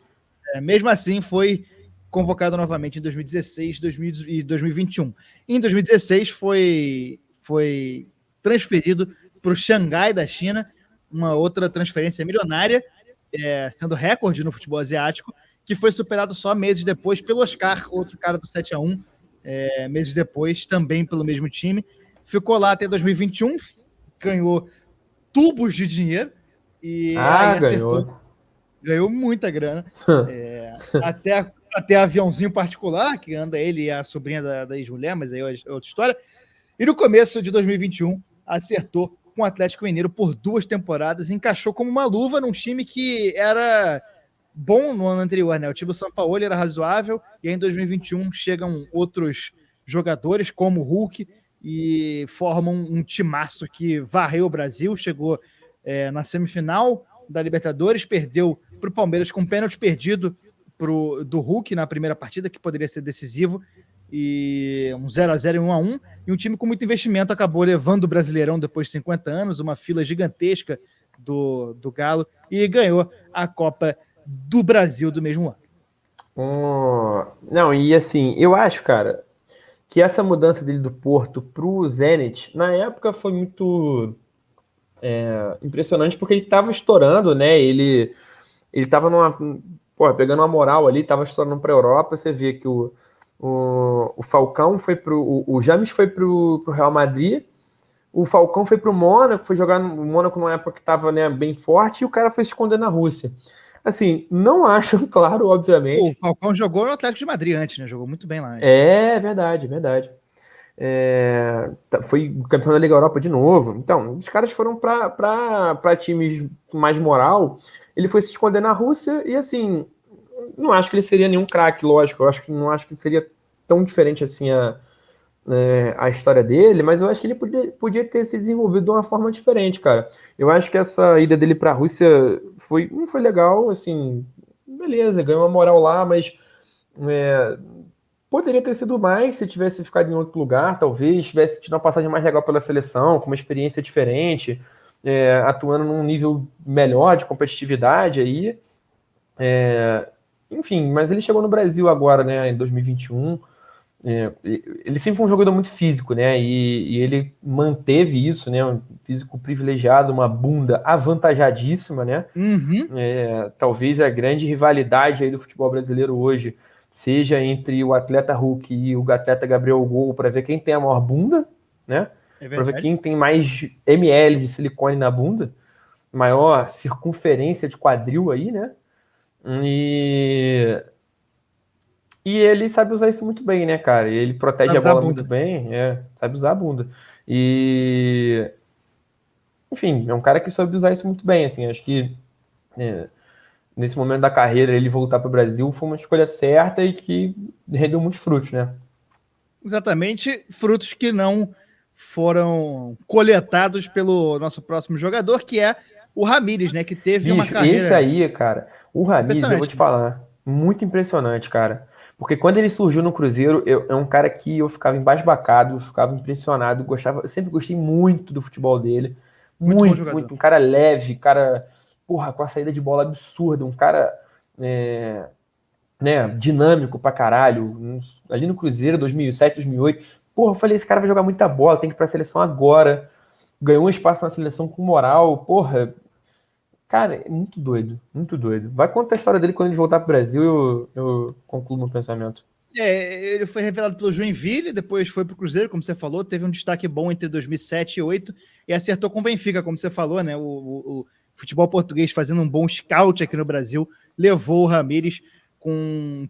Speaker 1: Mesmo assim, foi convocado novamente em 2016 e 2021. Em 2016 foi transferido para o Xangai da China, uma outra transferência milionária, sendo recorde no futebol asiático, que foi superado só meses depois pelo Oscar, outro cara do 7-1, meses depois, também pelo mesmo time. Ficou lá até 2021, ganhou tubos de dinheiro e aí acertou. Ganhou muita grana. Até aviãozinho particular, que anda ele e a sobrinha da ex-mulher, mas aí é outra história. E no começo de 2021, acertou com o Atlético Mineiro por 2 temporadas, encaixou como uma luva num time que era bom no ano anterior, né? O time do São Paulo era razoável, e aí em 2021 chegam outros jogadores, como o Hulk, e formam um timaço que varreu o Brasil, chegou na semifinal da Libertadores, perdeu para o Palmeiras com um pênalti perdido do Hulk na primeira partida, que poderia ser decisivo, e um 0-0 e 1-1, e um time com muito investimento acabou levando o Brasileirão depois de 50 anos, uma fila gigantesca do Galo, e ganhou a Copa do Brasil do mesmo ano.
Speaker 2: Não, e assim, eu acho, cara, que essa mudança dele do Porto pro Zenit, na época foi muito impressionante, porque ele tava estourando, né? Ele tava pegando uma moral ali, tava estourando pra Europa. Você vê que o Falcão foi o James foi pro Real Madrid, o Falcão foi pro Mônaco, foi jogar no Mônaco numa época que tava, né, bem forte, e o cara foi se esconder na Rússia. Assim, não acho, claro, obviamente.
Speaker 1: O Falcão jogou no Atlético de Madrid antes, né? Jogou muito bem lá antes.
Speaker 2: Verdade. Foi campeão da Liga Europa de novo. Então, os caras foram para times com mais moral. Ele foi se esconder na Rússia e, assim, não acho que ele seria nenhum craque, lógico. Não acho que seria tão diferente assim a história dele, mas eu acho que ele podia ter se desenvolvido de uma forma diferente, cara. Eu acho que essa ida dele para a Rússia não foi legal, assim, beleza, ganhou uma moral lá, mas poderia ter sido mais se tivesse ficado em outro lugar, talvez, tivesse tido uma passagem mais legal pela seleção, com uma experiência diferente, atuando num nível melhor de competitividade aí. Enfim, mas ele chegou no Brasil agora, né, em 2021. Ele sempre foi um jogador muito físico, né? E ele manteve isso, né? Um físico privilegiado, uma bunda avantajadíssima, né?
Speaker 1: Uhum.
Speaker 2: Talvez a grande rivalidade aí do futebol brasileiro hoje seja entre o atleta Hulk e o atleta Gabriel Gol para ver quem tem a maior bunda, né?
Speaker 1: É
Speaker 2: Para ver
Speaker 1: verdade.
Speaker 2: quem tem mais ml de silicone na bunda, maior circunferência de quadril aí, né? E ele sabe usar isso muito bem, né, cara? Ele protege
Speaker 1: Vai
Speaker 2: a
Speaker 1: usar a
Speaker 2: bola muito
Speaker 1: bunda.
Speaker 2: bem, sabe usar a bunda. E, enfim, é um cara que soube usar isso muito bem, assim. Acho que nesse momento da carreira ele voltar para o Brasil foi uma escolha certa e que rendeu muitos frutos, né?
Speaker 1: Exatamente, frutos que não foram coletados pelo nosso próximo jogador, que é o Ramires, né? Que teve uma
Speaker 2: Bicho, esse
Speaker 1: carreira
Speaker 2: aí, cara, o Ramires, eu vou
Speaker 1: impressionante,
Speaker 2: te
Speaker 1: né?
Speaker 2: falar, muito impressionante, cara. Porque quando ele surgiu no Cruzeiro, é um cara que eu ficava embasbacado, eu ficava impressionado, gostava, eu sempre gostei muito do futebol dele.
Speaker 1: Muito bom
Speaker 2: Muito,
Speaker 1: jogador.
Speaker 2: muito. Um cara leve, cara, porra, com a saída de bola absurda, um cara, é, né, dinâmico pra caralho. Ali no Cruzeiro, 2007, 2008. Porra, eu falei, esse cara vai jogar muita bola, tem que ir pra seleção agora. Ganhou um espaço na seleção com moral, porra. Cara, é muito doido, muito doido. Vai contar a história dele quando ele voltar pro Brasil, eu concluo meu pensamento.
Speaker 1: Ele foi revelado pelo Joinville, depois foi para o Cruzeiro, como você falou, teve um destaque bom entre 2007 e 2008 e acertou com o Benfica, como você falou, né? O futebol português fazendo um bom scout aqui no Brasil, levou o Ramires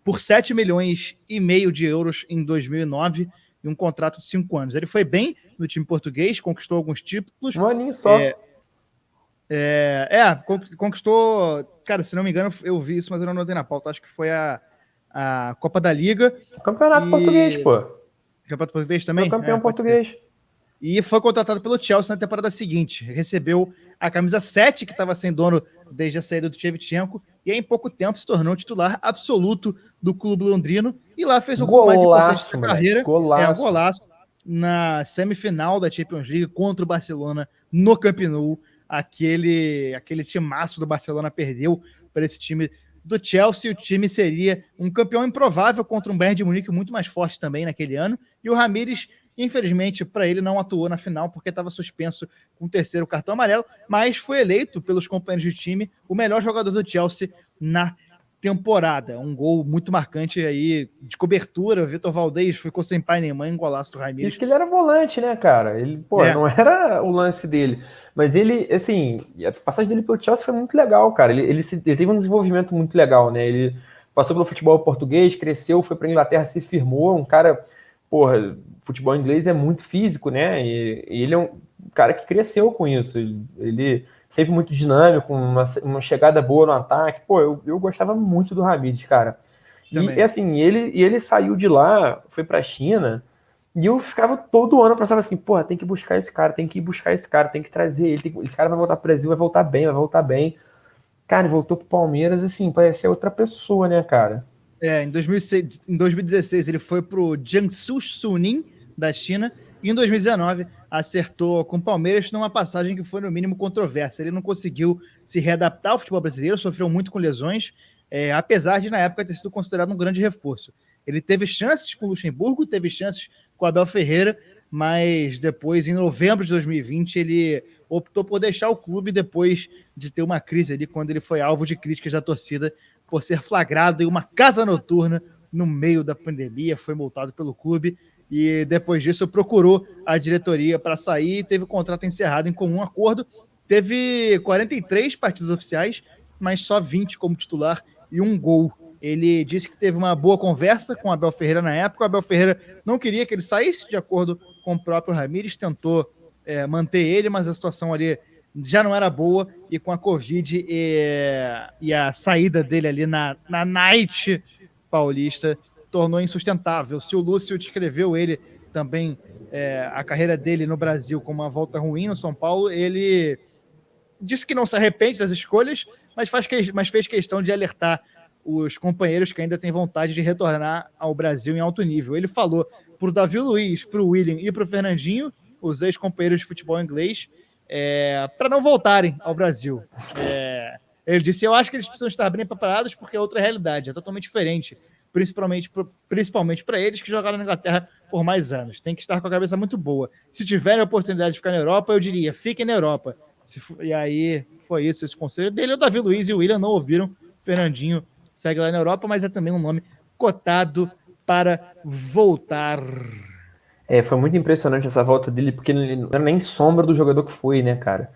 Speaker 1: por 7 milhões e meio de euros em 2009 e um contrato de 5 anos. Ele foi bem no time português, conquistou alguns títulos,
Speaker 2: Um aninho
Speaker 1: é,
Speaker 2: só.
Speaker 1: conquistou, cara, se não me engano, eu vi isso, mas eu não anotei na pauta, acho que foi a Copa da Liga
Speaker 2: Campeonato português,
Speaker 1: e
Speaker 2: pô.
Speaker 1: Campeonato Português
Speaker 2: Foi
Speaker 1: também?
Speaker 2: campeão
Speaker 1: Pode ser.
Speaker 2: português.
Speaker 1: E foi contratado pelo Chelsea na temporada seguinte. Recebeu a camisa 7, que estava sem dono desde a saída do Shevchenko, e em pouco tempo se tornou titular absoluto do clube londrino. E lá fez o gol mais importante
Speaker 2: Golaço,
Speaker 1: da
Speaker 2: moleque.
Speaker 1: carreira, um
Speaker 2: Golaço.
Speaker 1: golaço, na semifinal da Champions League contra o Barcelona no Camp Nou. Aquele timaço do Barcelona perdeu para esse time do Chelsea. O time seria um campeão improvável contra um Bayern de Munique muito mais forte também naquele ano. E o Ramires, infelizmente, para ele não atuou na final porque estava suspenso com o terceiro cartão amarelo, mas foi eleito pelos companheiros de time o melhor jogador do Chelsea na temporada. Um gol muito marcante aí de cobertura. O Vitor Valdez ficou sem pai nem mãe, um golaço do
Speaker 2: Isso
Speaker 1: Ramires.
Speaker 2: que ele era volante, né, cara? Ele, pô,
Speaker 1: É,
Speaker 2: não era o lance dele. Mas ele, assim, a passagem dele pelo Chelsea foi muito legal, cara. Ele teve um desenvolvimento muito legal, né? Ele passou pelo futebol português, cresceu, foi pra Inglaterra, se firmou. Um cara, porra, futebol inglês é muito físico, né? E ele é um cara que cresceu com isso. Ele sempre muito dinâmico, uma chegada boa no ataque. Pô, eu gostava muito do Ramires, cara. E
Speaker 1: também.
Speaker 2: assim, ele saiu de lá, foi pra China. E eu ficava todo ano, eu pensava assim, porra, tem que buscar esse cara, tem que ir buscar esse cara, tem que trazer ele, esse cara vai voltar pro Brasil, vai voltar bem, vai voltar bem. Cara, ele voltou pro Palmeiras, assim, parecia outra pessoa, né, cara?
Speaker 1: Em 2016 ele foi para o Jiangsu Suning da China e em 2019 acertou com o Palmeiras numa passagem que foi no mínimo controversa. Ele não conseguiu se readaptar ao futebol brasileiro, sofreu muito com lesões, apesar de na época ter sido considerado um grande reforço. Ele teve chances com o Luxemburgo, teve chances com o Abel Ferreira, mas depois, em novembro de 2020, ele optou por deixar o clube depois de ter uma crise ali, quando ele foi alvo de críticas da torcida por ser flagrado em uma casa noturna no meio da pandemia, foi multado pelo clube e depois disso procurou a diretoria para sair e teve o contrato encerrado em comum acordo. Teve 43 partidas oficiais, mas só 20 como titular e um gol. Ele disse que teve uma boa conversa com o Abel Ferreira na época. O Abel Ferreira não queria que ele saísse, de acordo com o próprio Ramires, tentou manter ele, mas a situação ali já não era boa e com a Covid e a saída dele ali na Night Paulista tornou insustentável. Se o Lúcio descreveu ele também, a carreira dele no Brasil como uma volta ruim no São Paulo, ele disse que não se arrepende das escolhas, mas fez questão de alertar os companheiros que ainda têm vontade de retornar ao Brasil em alto nível. Ele falou para o Davi Luiz, para o William e para o Fernandinho, os ex-companheiros de futebol inglês, para não voltarem ao Brasil. Ele disse, eu acho que eles precisam estar bem preparados porque é outra realidade, é totalmente diferente, principalmente para eles que jogaram na Inglaterra por mais anos. Tem que estar com a cabeça muito boa. Se tiverem a oportunidade de ficar na Europa, eu diria, fiquem na Europa. E aí foi isso, esse conselho dele. O Davi Luiz e o William não ouviram. Fernandinho segue lá na Europa, mas é também um nome cotado para voltar.
Speaker 2: Foi muito impressionante essa volta dele, porque ele não era nem sombra do jogador que foi, né, cara?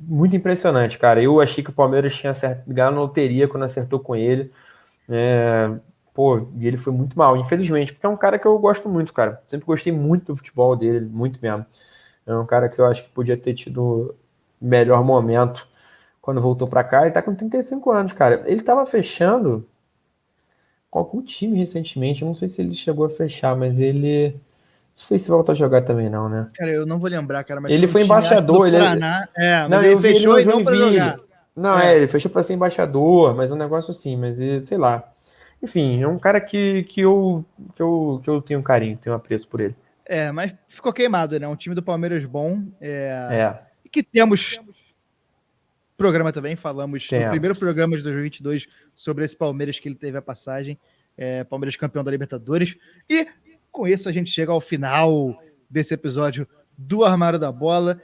Speaker 2: Muito impressionante, cara. Eu achei que o Palmeiras tinha ganhado na loteria quando acertou com ele. E ele foi muito mal, infelizmente, porque é um cara que eu gosto muito, cara. Sempre gostei muito do futebol dele, muito mesmo. É um cara que eu acho que podia ter tido o melhor momento quando voltou pra cá. Ele tá com 35 anos, cara. Ele tava fechando com algum time recentemente. Eu não sei se ele chegou a fechar, mas ele... Não sei se volta a jogar também, não, né?
Speaker 1: Cara, eu não vou lembrar, cara, mas
Speaker 2: ele foi embaixador, ele
Speaker 1: Paraná. Mas ele fechou e não pra jogar.
Speaker 2: Não, ele fechou pra ser embaixador, mas um negócio assim, mas sei lá. Enfim, é um cara que eu tenho carinho, tenho apreço por ele.
Speaker 1: Mas ficou queimado, né? Um time do Palmeiras bom. E que temos programa também, falamos no primeiro programa de 2022 sobre esse Palmeiras que ele teve a passagem. Palmeiras campeão da Libertadores. E com isso a gente chega ao final desse episódio do Armário da Bola.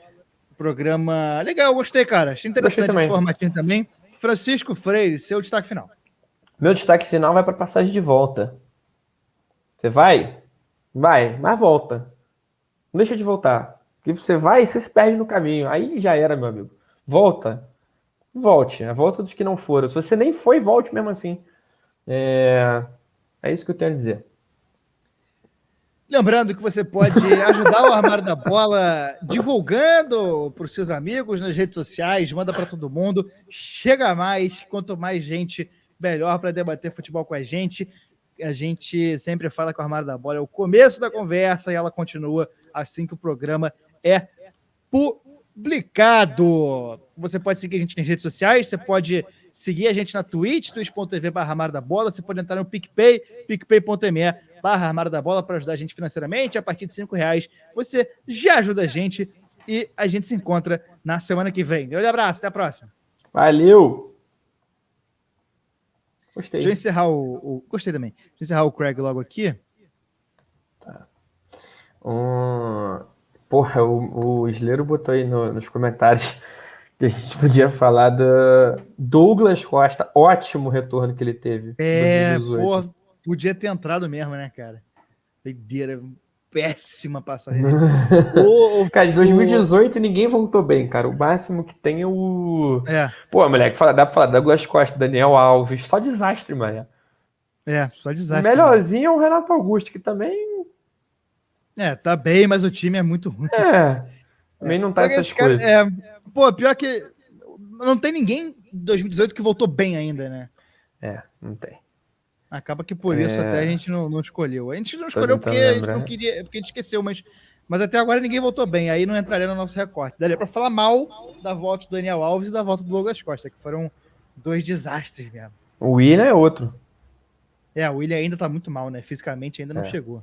Speaker 1: Programa legal, gostei, cara. Achei interessante esse formatinho também. Francisco Freire, seu destaque final.
Speaker 2: Meu destaque final vai para passagem de volta. Você vai? Vai, mas volta. Não deixa de voltar. Porque você vai e você se perde no caminho. Aí já era, meu amigo. Volta. Volte. A volta dos que não foram. Se você nem foi, volte mesmo assim. É isso que eu tenho a dizer.
Speaker 1: Lembrando que você pode ajudar o Armário da Bola divulgando para os seus amigos nas redes sociais, manda para todo mundo, chega mais, quanto mais gente, melhor para debater futebol com a gente. A gente sempre fala que o Armário da Bola é o começo da conversa e ela continua assim que o programa é publicado. Você pode seguir a gente nas redes sociais, você pode seguir a gente na Twitch, twitch.tv/Armário da Bola, você pode entrar no PicPay, picpay.me/Armário da Bola para ajudar a gente financeiramente, a partir de R$5 você já ajuda a gente e a gente se encontra na semana que vem. Grande abraço, até a próxima.
Speaker 2: Valeu! Gostei.
Speaker 1: Deixa eu encerrar Gostei também. Deixa eu encerrar o Craig logo aqui.
Speaker 2: Tá. Porra, o Isleiro botou aí nos comentários que a gente podia falar do Douglas Costa. Ótimo retorno que ele teve. 2018.
Speaker 1: Porra, podia ter entrado mesmo, né, cara? Doideira, péssima passagem.
Speaker 2: Cara, de 2018 ninguém voltou bem, cara. O máximo que tem é o... Pô, moleque, dá pra falar Douglas Costa, Daniel Alves. Só desastre, mano.
Speaker 1: Só desastre.
Speaker 2: O melhorzinho é o Renato Augusto, que também...
Speaker 1: tá bem, mas o time é muito ruim.
Speaker 2: Também não tá essas coisas.
Speaker 1: Pior que não tem ninguém em 2018 que voltou bem ainda, né?
Speaker 2: Não tem.
Speaker 1: Acaba que por isso até a gente não escolheu. A gente não escolheu porque a gente não queria, porque a gente esqueceu, mas até agora ninguém voltou bem. Aí não entraria no nosso recorte. Daria pra falar mal da volta do Daniel Alves e da volta do Douglas Costa, que foram 2 desastres mesmo.
Speaker 2: O William é outro.
Speaker 1: O William ainda tá muito mal, né? Fisicamente ainda não chegou.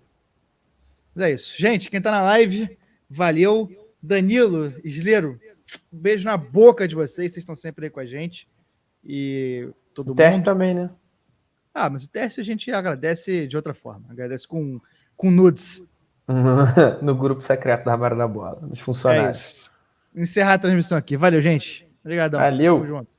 Speaker 1: Mas é isso. Gente, quem tá na live, valeu. Danilo, Isleiro, um beijo na boca de vocês. Vocês estão sempre aí com a gente. E todo mundo. O
Speaker 2: Tércio também, né?
Speaker 1: Mas o Tércio a gente agradece de outra forma. Agradece com nudes.
Speaker 2: No grupo secreto da Armário da Bola, dos funcionários.
Speaker 1: Encerrar a transmissão aqui. Valeu, gente. Obrigadão.
Speaker 2: Valeu.
Speaker 1: Tamo junto.